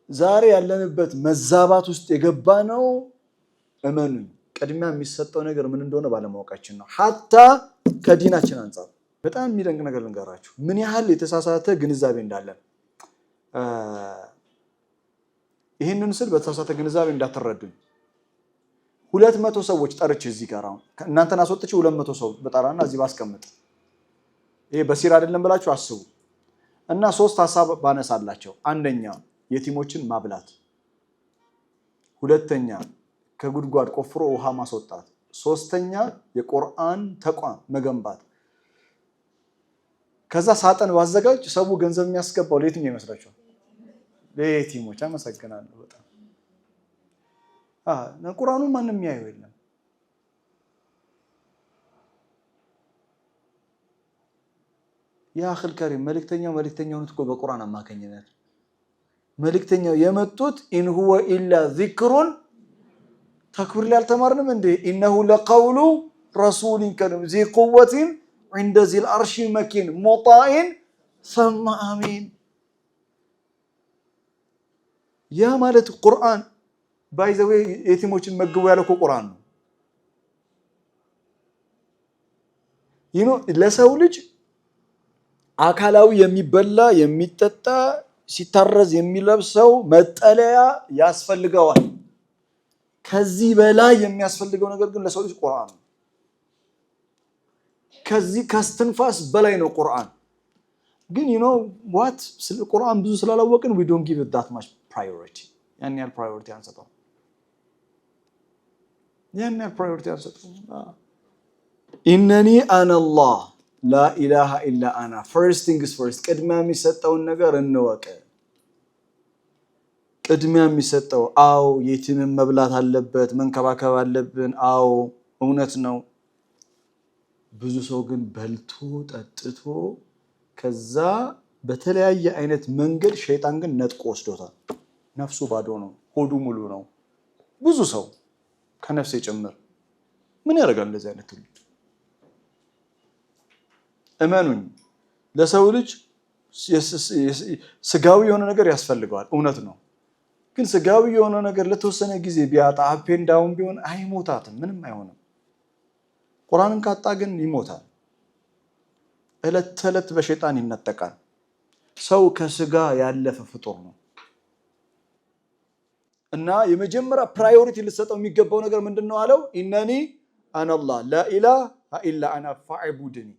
ዛሬ ያለንበት መዛባት ውስጥ የገባ ነው እመኑኝ ቅድሚያ የሚሰጠው ነገር ምን እንደሆነ ባለማወቃችን ነው። ሐታ ከዲናችን አንፃር በጣም የሚደንቅ ነገር ልንገራችሁ ምን ያህል የተሳሳተ ግንዛቤ እንዳለን። ይሄንን ስል በተሳሳተ ግንዛቤ እንዳትረዱኝ። 200 ሰዎች ጠርቼ እዚህ ጋር አሁን እናንተን አስወጥቼ 200 ሰው በጠራና እዚህ ባስቀምጥ ይሄ በሲራ አይደለም ብላችሁ አስቡ እና 3 ሐሳብ ባነሳላቸው። አንደኛ የቲሞችን ማብላት፣ ሁለተኛ ከጉድጓድ ቆፍሮ ውሃ ማስወጣት፣ ሶስተኛ የቁርአን ተቋም መገንባት። ከዛ ሳጥን ባዘጋጅ ሰው ገንዘብ የሚያስገባው ለየትኛው ይመስላችኋል? ለየቲሞች። አመሰግናለሁ በጣም ቁርአኑን ማንም ያየው የለም። ያ አኺል ከሪም መልእክተኛው እኮ በቁርአን አማካኝነት መልእክተኛው የመጡት ኢን ሁወ ኢላ ዚክሩን ተክብር ላይ አልተማርንም እንዴ? ኢነሁ ለቀውሉ ረሱሊን ከሪም ዚ ቁወቲን عند ذي العرش مكين مطاع ثم أمين يا مالت القرآن باي ذا واي يتيموችን መግቡ ያለው ቁርአን ነው ለሰው ልጅ አካላዊ የሚበላ የሚጠጣ ሲታረዝ የሚለብሰው መጠለያ ያስፈልገዋል ከዚህ በላይ የሚያስፈልገው ነገር ግን ለሰው ልጅ ቁርአን ነው ከዚህ ከስትንፋስ በላይ ነው ቁርአን ግን what ስለ ቁርአን ብዙ ስላላወቅን we don't give it that much priority ያን ያህል priority አንሰጠው ኢነኒ አነ አላህ ላ ኢላሃ ኢላ አና first things first ቅድሚያ የሚሰጠውን ነገር እንወቅ ቅድሚያ የሚሰጠው አው የቲምን መብላት አለበት መንከባከብ አለብን አው እውነት ነው ብዙ ሰው ግን በልቶ ጠጥቶ ከዛ በተለያየ አይነት መንገድ ሸይጣን ግን ነጥቆ ወስዶታል ነፍሱ ባዶ ነው ሆዱ ሙሉ ነው ብዙ ሰው ከነፍስ ይጨምር ምን ያደርጋል እንደዚህ አይነት ሁሉ እመኑኝ ለሰው ልጅ ስጋዊ የሆነ ነገር ያስፈልገዋል እውነት ነው ግን ስጋዊ የሆነ ነገር ለተወሰነ ጊዜ ቢያጣ አፕ ኤንድ ዳውን ቢሆን አይሞታትም ምንም አይሆንም ቁርአንን ካጣ ግን ይሞታል እለት ተለት በሸይጣን ይነጠቃል ሰው ከስጋ ያለፈ ፍጡር ነው እና የመጀመሪያ ፕራዮሪቲ ልትሰጠው የሚገባው ነገር ምንድነው አለው ኢነኒ አነ አላህ ላ ኢላሃ ኢላ አና ፈዕቡድኒ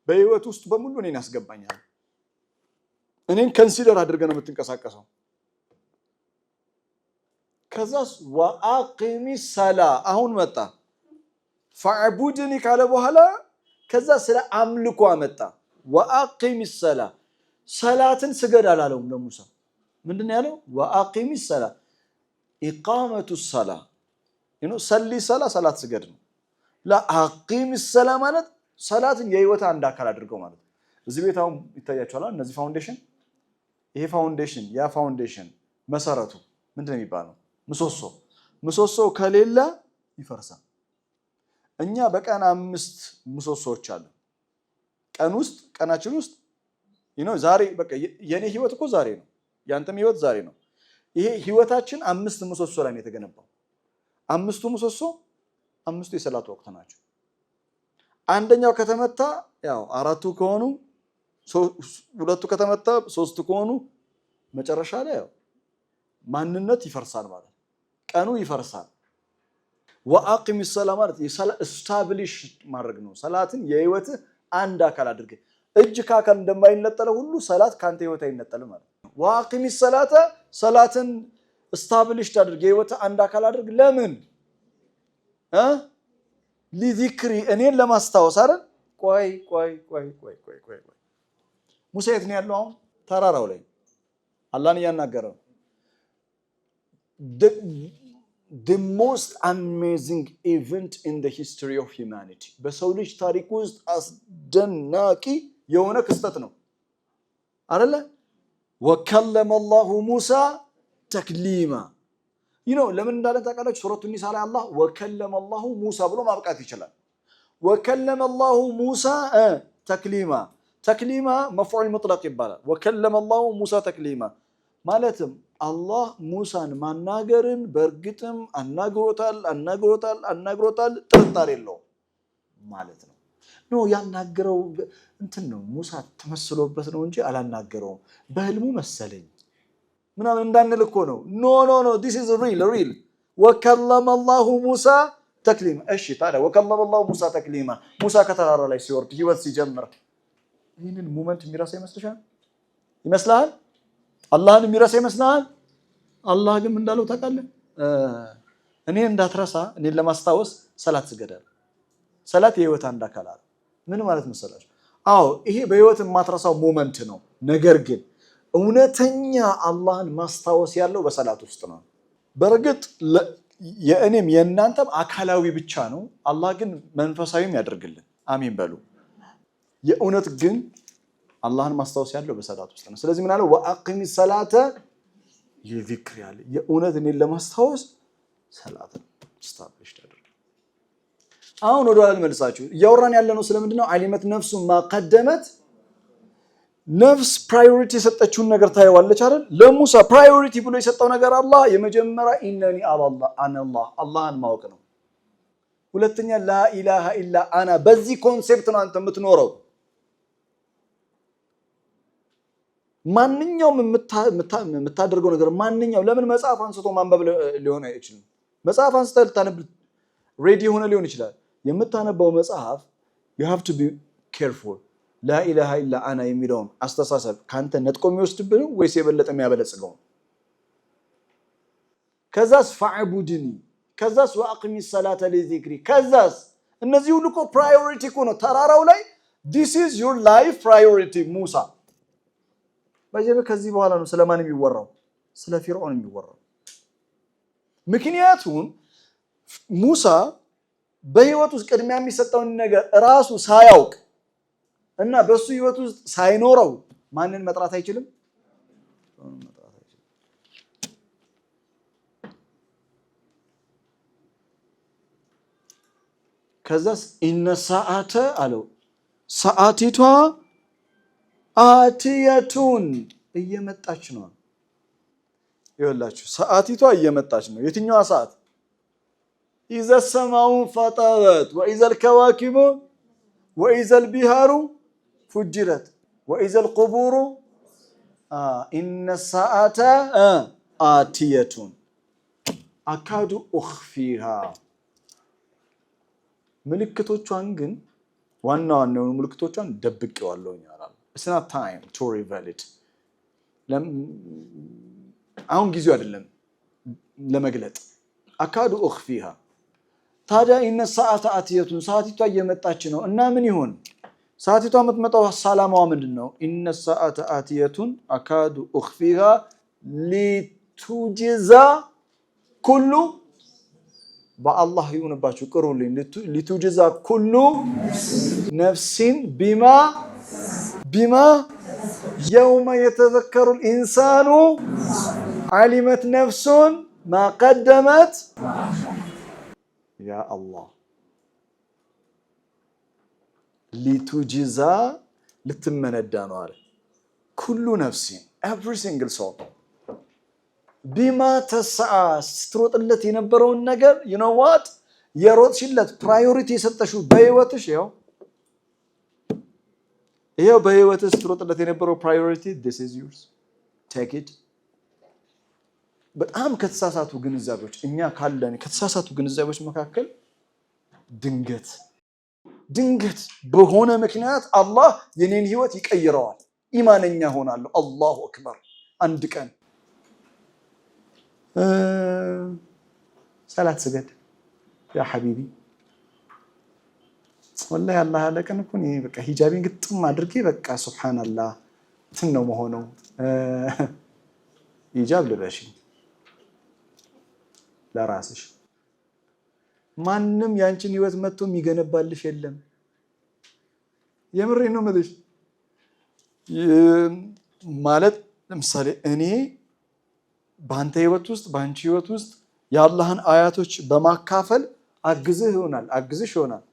በህይወት ውስጥ በሙሉ እኔን ያስገባኛል እኔን ኮንሲደር አድርገህ ነው የምትንቀሳቀሰው ከዛስ ወአቂሚ ሰላ አሁን መጣ ፈዕቡድኒ ካለ በኋላ ከዛ ስለ አምልኮ አመጣ ወአቂሚ ሰላ ሰላትን ስገድ አላለውም ለሙሳ ምንድነው ያለው ወአቂሚ ሰላ ኢቃመቱ ሰላ ሰሊ ሰላ ሰላት ስገድ ነው ለአቂሚ ሰላ ማለት ሰላትን የህይወት አንድ አካል አድርገው ማለት እዚህ ቤታው ይታያችኋል እነዚህ ፋውንዴሽን ይሄ ፋውንዴሽን ያ ፋውንዴሽን መሰረቱ ምንድነው የሚባለው ምሰሶ ከሌለ ይፈርሳል እኛ በቀን 5 ምሰሶዎች አሉ ቀናችን ውስጥ ዛሬ በቃ የኔ ህይወት እኮ ዛሬ ነው ያንተም ህይወት ዛሬ ነው ይሄ ህይወታችን 5 ምሰሶ ላይ ነው የተገነባው 5ቱ ምሰሶ 5ቱ የሰላት ወቅት ናቸው አንደኛው ከተመታ ያው 4ቱ ከሆኑ 2ቱ ከተመታ 3ቱ ከሆኑ መጨረሻ ላይ ያው ማንነት ይፈርሳል ማለት ቀኑ ይፈርሳል ወአቂሚ ሰላህ ማለት ስታብሊሽ ማድረግ ነው ሰላትን የህይወት አንድ አካል አድርገ እጅ ካካል እንደማይነጠለው ሁሉ ሰላት ካንተ ህይወት አይነጠልም ማለት ነው ወአቂሚ ሰላተ ሰላትን ስታብሊሽ አድርገ የህይወት አንድ አካል አድርግ ለምን ለዚክሪ እኔን ለማስታወስ አይደል ቆይ ሙሳ የት ነው ያለው አሁን ተራራው ላይ አላህን ያናገረው the most amazing event in the history of humanity በሰው ልጅ ታሪክ ውስጥ አስደናቂ የሆነ ክስተት ነው አይደለ ወከለመ አላሁ ሙሳ ተክሊማ ለምን እንዳለ ታውቃላችሁ ሱረቱ ኒሳ ላይ አላህ ወከለመ አላሁ ሙሳ ብሎ ማብቃት ይችላል ወከለመ አላሁ ሙሳ ተክሊማ መፍዑል ሙጥለቅ ይባላል ወከለመ አላሁ ሙሳ ተክሊማ ማለትም አላህ ሙሳን ማናገርን በርግጥም አናግሮታል ጥርጣሬ የለው ማለት ነው ያናገረው እንትን ነው ሙሳ ተመስሎበት ነው እንጂ አላናገረውም በህልሙ መሰለኝ ምናምን እንዳንል እኮ ነው ኖ this is real ወከለመ አላሁ ሙሳ ተክሊማ እሺ ታዲያ ወከለመ አላሁ ሙሳ ተክሊማ ሙሳ ከተራራ ላይ ሲወርድ ህይወት ሲጀምር ይሄንን ሞመንት የሚረሳ ይመስላል አላህን የሚረሳ ይመስላል አላህ ግን እንዳለው ታውቃለህ እኔ እንዳትረሳ እኔን ለማስታወስ ሰላት ስገዳል ሰላት የህይወት አንድ አካል አለ ምን ማለት መሰላችሁ አዎ ይሄ በህይወት የማትረሳው ሞመንት ነው ነገር ግን እውነተኛ አላህን ማስታወስ ያለው በሰላት ውስጥ ነው በርግጥ የእኔም የእናንተም አካላዊ ብቻ ነው አላህ ግን መንፈሳዊም ያደርግልን አሜን በሉ የእውነት ግን አላህን ማስታወስ ያለው በሰላት ውስጥ ነው ስለዚህ ምን አለ ወአቂሚ ሰላተ የዚክር ያለ የእውነት እኔን ለማስታወስ ሰላትን ስታብሊሽ አድርግ አሁን ወደ ኋላ መልሳችሁ እያወራን ያለነው ስለምንድነው? ዓሊመት ነፍሱ ማቀደመት ነፍስ ፕራዮሪቲ የሰጠችውን ነገር ታየዋለች አይደል? ለሙሳ ፕራዮሪቲ ብሎ የሰጠው ነገር አላህ የመጀመሪያ ኢነኒ አላህ አላህን ማወቅ ነው። ሁለተኛ ላኢላሃ ኢላ አና በዚህ ኮንሴፕት ነው አንተ የምትኖረው። ማንኛውም የምታደርገው ነገር ማንኛውም ለምን መጽሐፍ አንስቶ ማንበብ ሊሆን አይችልም። መጽሐፍ አንስተህ ልታነብ ሬዲ ሆነ ሊሆን ይችላል። የምታነበው መጽሐፍ you have to be careful ላኢላሃ ኢላ አና የሚለውን አስተሳሰብ ካንተ ነጥቆ የሚወስድብህ ወይስ የበለጠ የሚያበለጽገው? ከዛስ ፈዕቡድኒ ከዛስ ወአቂሚ ሰላተ ለዚክሪ ከዛስ እነዚህ ሁሉ እኮ ፕራዮሪቲ እኮ ነው። ተራራው ላይ this is your life priority ሙሳ ከዚህ በኋላ ነው ስለማን የሚወራው? ስለ ፊርዓውን የሚወራው። ምክንያቱም ሙሳ በህይወት ውስጥ ቅድሚያ የሚሰጠውን ነገር ራሱ ሳያውቅ እና በሱ ህይወት ውስጥ ሳይኖረው ማንን መጥራት አይችልም? ከዛስ ኢነ ሰዓተ አለው ሰዓቲቷ አትየቱን እየመጣች ነው። ይኸውላችሁ ሰዓቲቷ እየመጣች ነው። የትኛዋ ሰዓት? ኢዘ ሰማኡ ፈጠረት ወኢዘ ልከዋኪቡ ወኢዘ ልቢሃሩ ፉጅረት ወኢዘ ልቁቡሩ ኢነ ሰዓተ አትየቱን አካዱ ኡኽፊሃ ምልክቶቿን ግን ዋና የሆኑ ምልክቶቿን ደብቄዋለሁ ይላል። It's not time to reveal it. አሁን ጊዜው አይደለም ለመግለጥ። አካዱ ኡኽፊሃ ታዲያ ኢነ ሰዓተ አትየቱን ሰዓቲቷ እየመጣች ነው እና ምን ይሆን? ሰዓቲቷ የምትመጣው ሰላማዋ ምንድነው? ኢነ ሰዓተ አትየቱን አካዱ ኡኽፊሃ ሊቱጅዛ ኩሉ በአላህ ይሁንባችሁ ቅሩልኝ ሊቱጅዛ ኩሉ ነፍሲን ቢማ የውመ የተዘከሩ ልኢንሳኑ ዓሊመት ነፍሱን ማቀደመት ያ አላህ ሊቱጅዛ ልትመነዳ ነው አለ ኩሉ ነፍሲን ኤቭሪ ሲንግል ሶል ቢማ ተስዓ ስትሮጥለት የነበረውን ነገር you know what የሮጥሽለት ፕራዮሪቲ የሰጠሽው በህይወትሽ ይሄው በህይወትሽ ስትሮጥለት የነበረው ፕራዮሪቲ this is yours take it በጣም ከተሳሳቱ ግንዛቤዎች እኛ ካለን ከተሳሳቱ ግንዛቤዎች መካከል ድንገት በሆነ ምክንያት አላህ የኔን ህይወት ይቀይረዋል ኢማንኛ ሆናለሁ አላሁ አክበር አንድ ቀን ሰላት ስገድ ያ ሐቢቢ ወላሂ አላህ አለቀን እኮ ነው በቃ ሂጃቤን ግጥም አድርጌ በቃ ሱብሃንአላህ ነው መሆነው ሂጃብ ልበሺ ለራስሽ ማንንም ያንቺን ህይወት መጥቶ የሚገነባልሽ የለም የምሬ ነው ማለት ማለት ለምሳሌ እኔ በአንተ ህይወት ውስጥ በአንቺ ህይወት ውስጥ የአላህን አያቶች በማካፈል አግዝሽ ይሆናል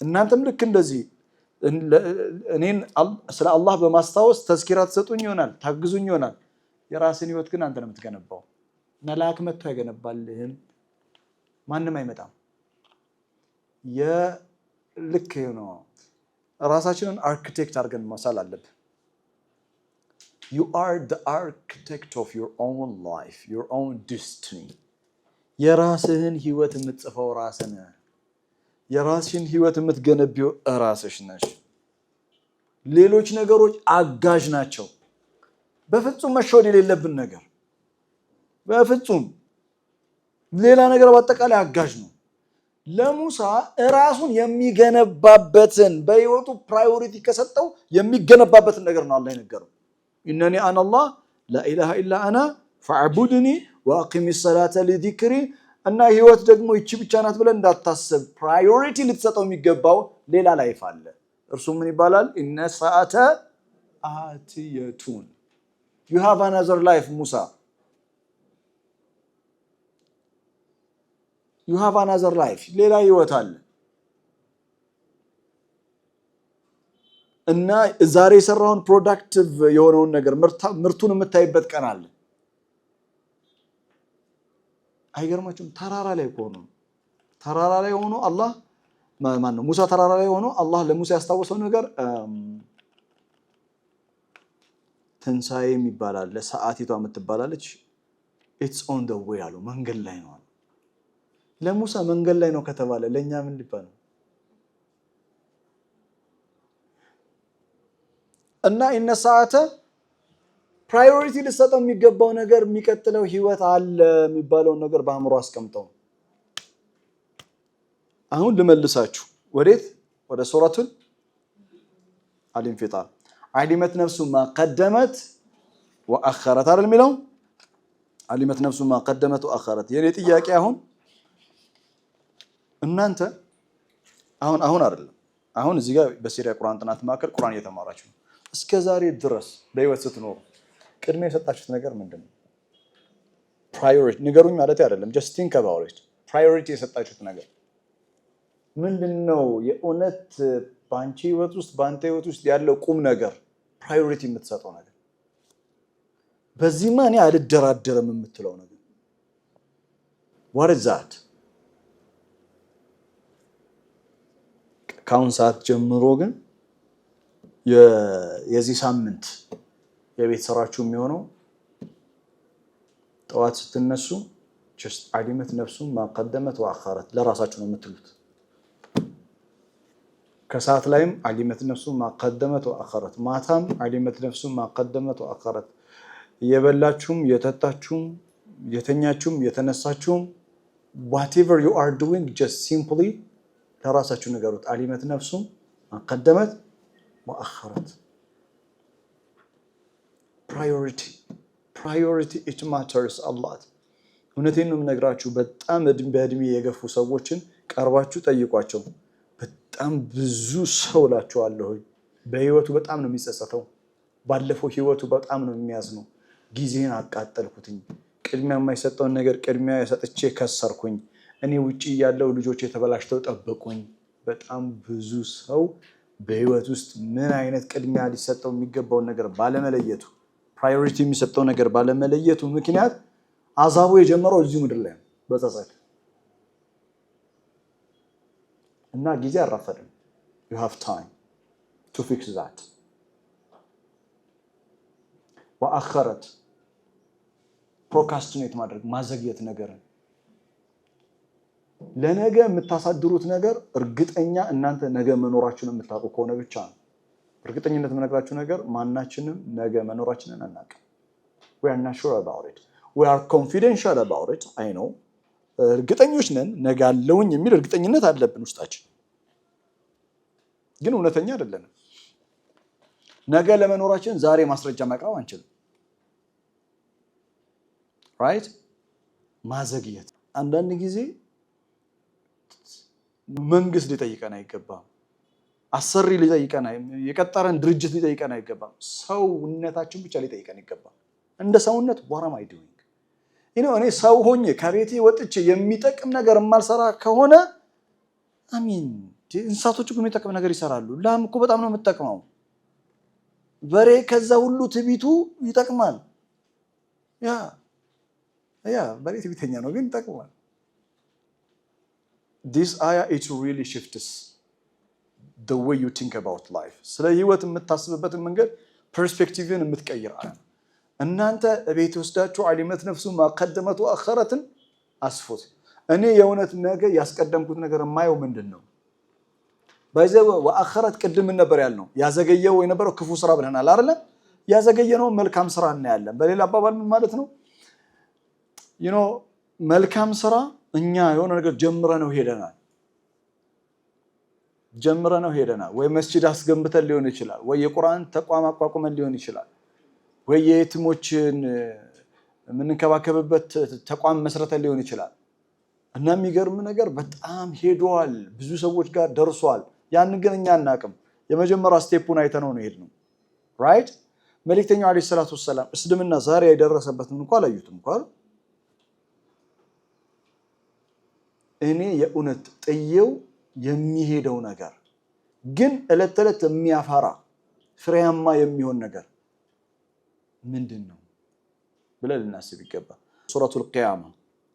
እናንተም ልክ እንደዚህ እኔን ስለ አላህ በማስታወስ ተዝኪራ ተሰጡኝ ይሆናል ታግዙኝ ይሆናል የራስን ህይወት ግን አንተ ነው የምትገነባው መላእክ መጥቶ አይገነባልህም ማንንም አይመጣም የልክ ነው ራሳችንን አርኪቴክት አድርገን ማሳል አለብን You are the architect of your own life, your own destiny. የራስህን ህይወት የምትጽፈው ራስህ ነህ። የራስህን ህይወት የምትገነቢው ራስሽ ነሽ። ሌሎች ነገሮች አጋዥ ናቸው። በፍጹም መሸወድ የሌለብን ነገር በፍጹም ሌላ ነገር በአጠቃላይ አጋዥ ነው። ለሙሳ ራሱን የሚገነባበትን በህይወቱ ፕራዮሪቲ ከሰጠው የሚገነባበትን ነገር ነው አላህ የነገረው። إنني أنا الله لا إله إلا أنا فاعبدني وأقم الصلاة لذكري أن هيوت ደግሞ ይቺ ብቻ ናት ብለን እንዳታስብ ፕራዮሪቲ ልትሰጠው የሚገባው ሌላ ላይፍ አለ እርሱ ምን ይባላል إن ساعة آتية You have another life Musa You have another life ሌላ ህይወት አለ እና ዛሬ የሰራውን ፕሮዳክቲቭ የሆነውን ነገር ምርቱን የምታይበት ቀን አለ። አይገርማችሁም? ተራራ ላይ ሆኖ አላህ ማን ነው ሙሳ ተራራ ላይ ሆኖ አላህ ለሙሳ ያስታወሰው ነገር ትንሳኤ የሚባላል ለሰዓቲቷ የምትባላለች ኢትስ ኦን ዘ ዌይ አሉ። መንገድ ላይ ነው። ለሙሳ መንገድ ላይ ነው ከተባለ ለኛ ምን ሊባል ነው? እና ኢነ ሰዓተ ፕራዮሪቲ ልሰጠው የሚገባው ነገር የሚቀጥለው ህይወት አለ የሚባለው ነገር በአእምሮ አስቀምጠው። አሁን ልመልሳችሁ ወዴት? ወደ ሱረቱል አልኢንፊጣር። ዓሊመት ነፍሱ ማ ቀደመት ወአኸረት አይደል የሚለው? ዓሊመት ነፍሱ ማ ቀደመት ወአኸረት። የኔ ጥያቄ እናንተ አሁን አይደለም አሁን እዚህ ጋር በሲሪያ ቁርአን ጥናት ማዕከል ቁርአን እየተማራችሁ ነው። እስከ ዛሬ ድረስ በህይወት ስትኖሩ ቅድሚያ የሰጣችሁት ነገር ምንድነው? ፕራዮሪቲ ንገሩኝ ማለት አይደለም። ጀስት ቲንክ አባውት ኢት። ፕራዮሪቲ የሰጣችሁት ነገር ምንድነው? የእውነት በአንቺ ህይወት ውስጥ በአንተ ህይወት ውስጥ ያለው ቁም ነገር ፕራዮሪቲ የምትሰጠው ነገር በዚህማ እኔ አልደራደርም የምትለው ነገር what is that? ከአሁን ሰዓት ጀምሮ ግን የዚህ ሳምንት የቤት ስራችሁ የሚሆነው ጠዋት ስትነሱ just ዓሊመት ነፍሱን ማቀደመት ወአኸረት ለራሳችሁ ነው የምትሉት። ከሰዓት ላይም ዓሊመት ነፍሱን ማቀደመት ወአኸረት፣ ማታም ዓሊመት ነፍሱን ማቀደመት ወአኸረት። እየበላችሁም የተጣችሁም የተኛችሁም የተነሳችሁም whatever you are doing just simply ለራሳችሁ ንገሩት። ዓሊመት ነፍሱን ማቀደመት ወአኸረት። ፕራዮሪቲ it matters a lot። እውነቴን ነው የምነግራችሁ። በጣም በእድሜ የገፉ ሰዎችን ቀርባችሁ ጠይቋቸው። በጣም ብዙ ሰው እላችኋለሁ በህይወቱ በጣም ነው የሚጸጸተው። ባለፈው ህይወቱ በጣም ነው የሚያዝነው። ጊዜን አቃጠልኩትኝ፣ ቅድሚያ የማይሰጠውን ነገር ቅድሚያ ሰጥቼ ከሰርኩኝ፣ እኔ ውጪ ያለው ልጆች የተበላሽተው ጠብቁኝ። በጣም ብዙ ሰው በህይወት ውስጥ ምን አይነት ቅድሚያ ሊሰጠው የሚገባውን ነገር ባለመለየቱ፣ ፕራዮሪቲ የሚሰጠው ነገር ባለመለየቱ ምክንያት አዛቡ የጀመረው እዚሁ ምድር ላይ ነው በጸጸት እና ጊዜ አራፈድም። you have time to fix that። ወአኸረት ፕሮካስቲኔት ማድረግ ማዘግየት ነገርን ለነገ የምታሳድሩት ነገር እርግጠኛ እናንተ ነገ መኖራችሁን የምታውቁ ከሆነ ብቻ ነው። እርግጠኝነት የምነግራችሁ ነገር ማናችንም ነገ መኖራችንን አናውቅም። we are not sure about it, we are confidential about it. I know እርግጠኞች ነን ነገ አለውኝ የሚል እርግጠኝነት አለብን ውስጣችን፣ ግን እውነተኛ አይደለንም። ነገ ለመኖራችን ዛሬ ማስረጃ ማቅረብ አንችልም። ራይት? ማዘግየት አንዳንድ ጊዜ መንግስት ሊጠይቀን አይገባም። አሰሪ ሊጠይቀን፣ የቀጠረን ድርጅት ሊጠይቀን አይገባም። ሰውነታችን ብቻ ሊጠይቀን ይገባል። እንደ ሰውነት what am I doing? እኔ ሰው ሆኜ ከቤቴ ወጥቼ የሚጠቅም ነገር የማልሰራ ከሆነ አሚን እንስሳቶች እኮ የሚጠቅም ነገር ይሰራሉ። ላም እኮ በጣም ነው የምትጠቅመው። በሬ ከዛ ሁሉ ትቢቱ ይጠቅማል። ያ በሬ ትቢተኛ ነው ግን ይጠቅማል። This ayah it really shifts the way you think about life። ስለ ህይወት የምታስብበትን መንገድ ፐርስፔክቲቭን የምትቀይር አያ። እናንተ ቤት ወስዳችሁ ዓሊመት ነፍሱ ማቀደመት ወአኸረትን አስፉት። እኔ የእውነት ነገ ያስቀደምኩት ነገር የማየው ምንድን ነው? ባይዘው ወአኸረት ቅድም ነበር ያልነው። ያዘገየው የነበረው ክፉ ስራ ብለናል አይደል? ያዘገየነው መልካም ስራ እናያለን። በሌላ አባባል ምን ማለት ነው? መልካም ስራ እኛ የሆነ ነገር ጀምረነው ሄደናል። ወይ መስጂድ አስገንብተን ሊሆን ይችላል፣ ወይ የቁርአን ተቋም አቋቁመን ሊሆን ይችላል፣ ወይ የየቲሞችን የምንከባከብበት ተቋም መስረተን ሊሆን ይችላል። እና የሚገርም ነገር በጣም ሄዷል፣ ብዙ ሰዎች ጋር ደርሷል። ያን ግን እኛ አናውቅም። የመጀመሪያ ስቴፑን አይተነው ነው የሄድነው። ራይት? መልእክተኛው አለይሂ ሰላቱ ወሰላም እስልምና ዛሬ የደረሰበትን እንኳን አላዩትም እንኳን። እኔ የእውነት ጥየው የሚሄደው ነገር ግን እለት ተለት የሚያፈራ ፍሬያማ የሚሆን ነገር ምንድነው ብለን ልናስብ ይገባል። ሱረቱል ቂያማ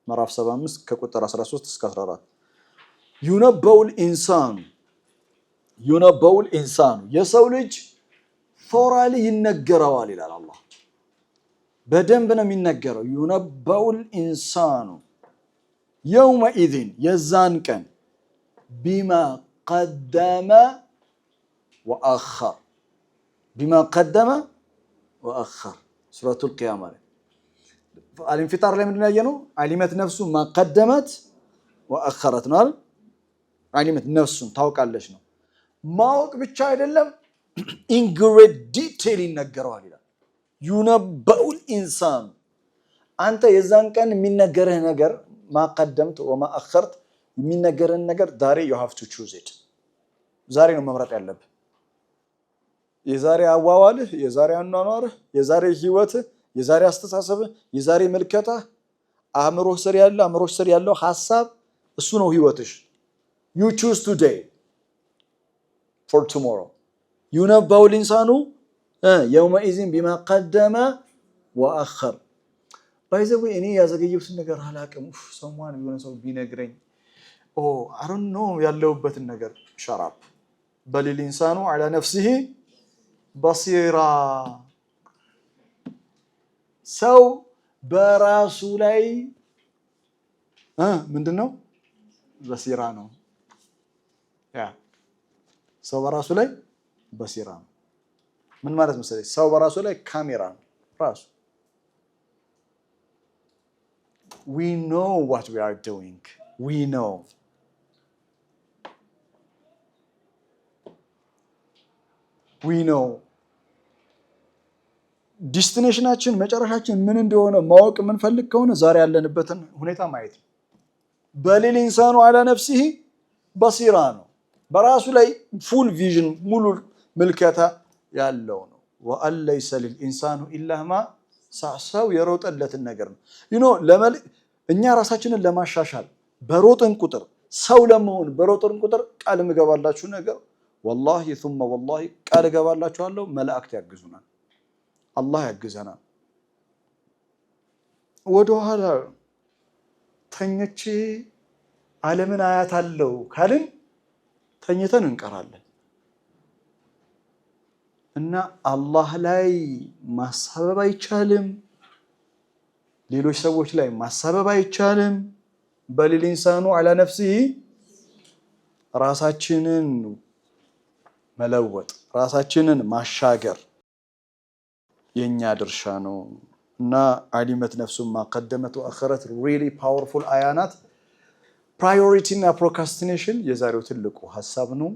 ምዕራፍ 75 ከቁጥር 13 እስከ 14 ዩነበኡል ኢንሳኑ የሰው ልጅ ቶራሊ ይነገረዋል ይላል አላህ። በደንብ ነው የሚነገረው። ዩነበኡል ኢንሳኑ የውመኢዝን የዛን ቀን ቢማ ቀደመ ወአኸር ሱረቱል ቂያማ ላይ አልኢንፊጣር ላይ ምንድን ነው ያየነው? አሊመት ነፍሱ ማ ቀደመት ወአኸረት ነው አይደል? አሊመት ነፍሱን ታውቃለች ነው። ማወቅ ብቻ አይደለም ኢን ግሬት ዲቴል ይነገረዋል ይላል። ዩነበኡል ኢንሳኑ አንተ የዛን ቀን የሚነገርህ ነገር ማቀደምት ወማአኸርት የሚነገርህን ነገር ዛሬ you have to choose it ዛሬ ነው መምረጥ ያለብህ። የዛሬ አዋዋልህ፣ የዛሬ አኗኗርህ፣ የዛሬ ህይወትህ፣ የዛሬ አስተሳሰብህ፣ የዛሬ መልከታህ አእምሮህ ስር ያለው ሐሳብ እሱ ነው ህይወትሽ። you choose today for tomorrow ዩነበኡል ኢንሳኑ የውመኢዝን ቢማ ቀደመ ወአኸር። ባይዘው እኔ ያዘገየሁትን ነገር አላቅም። ሰማን የሆነ ሰው ቢነግረኝ I don't know ያለውበትን ነገር ሸራብ በሊል ኢንሳኑ ዐላ ነፍሲሂ በሲራ ሰው በራሱ ላይ ምንድነው በሲራ ነው። ሰው በራሱ ላይ በሲራ ነው። ምን ማለት መሰለኝ? ሰው በራሱ ላይ ካሜራ ነው ራሱ። we know what we are doing we know ዲስቲኔሽናችን መጨረሻችን ምን እንደሆነ ማወቅ የምንፈልግ ከሆነ ዛሬ ያለንበትን ሁኔታ ማየት ነው። በሊል ኢንሳኑ ዐላ ነፍሲሂ በሲራ ነው። በራሱ ላይ ፉል ቪዥን ሙሉ ምልከታ ያለው ነው። ወአን ለይሰ ሊልኢንሳኑ ኢላ ማ ሰው የሮጠለትን ነገር ነው። እኛ ራሳችንን ለማሻሻል በሮጥን ቁጥር ሰው ለመሆን በሮጥን ቁጥር ቃል ምገባላችሁ ነገር ወላሂ ثم ወላሂ ቃል ገባላችኋለሁ መላእክት ያግዙናል፣ አላህ ያግዘናል። ወደኋላ ተኝቼ ዓለምን አያታለሁ ካልን ተኝተን እንቀራለን እና አላህ ላይ ማሳበብ አይቻልም፣ ሌሎች ሰዎች ላይ ማሳበብ አይቻልም። በሊል ኢንሳኑ ዐላ ነፍሲሂ ራሳችንን መለወጥ ራሳችንን ማሻገር የኛ ድርሻ ነው እና አሊመት ነፍሱን ማቀደመት ወአኸረት ሪሊ ፓወርፉል አያናት። ፕራዮሪቲ እና ፕሮካስቲኔሽን የዛሬው ትልቁ ሀሳብ ነው።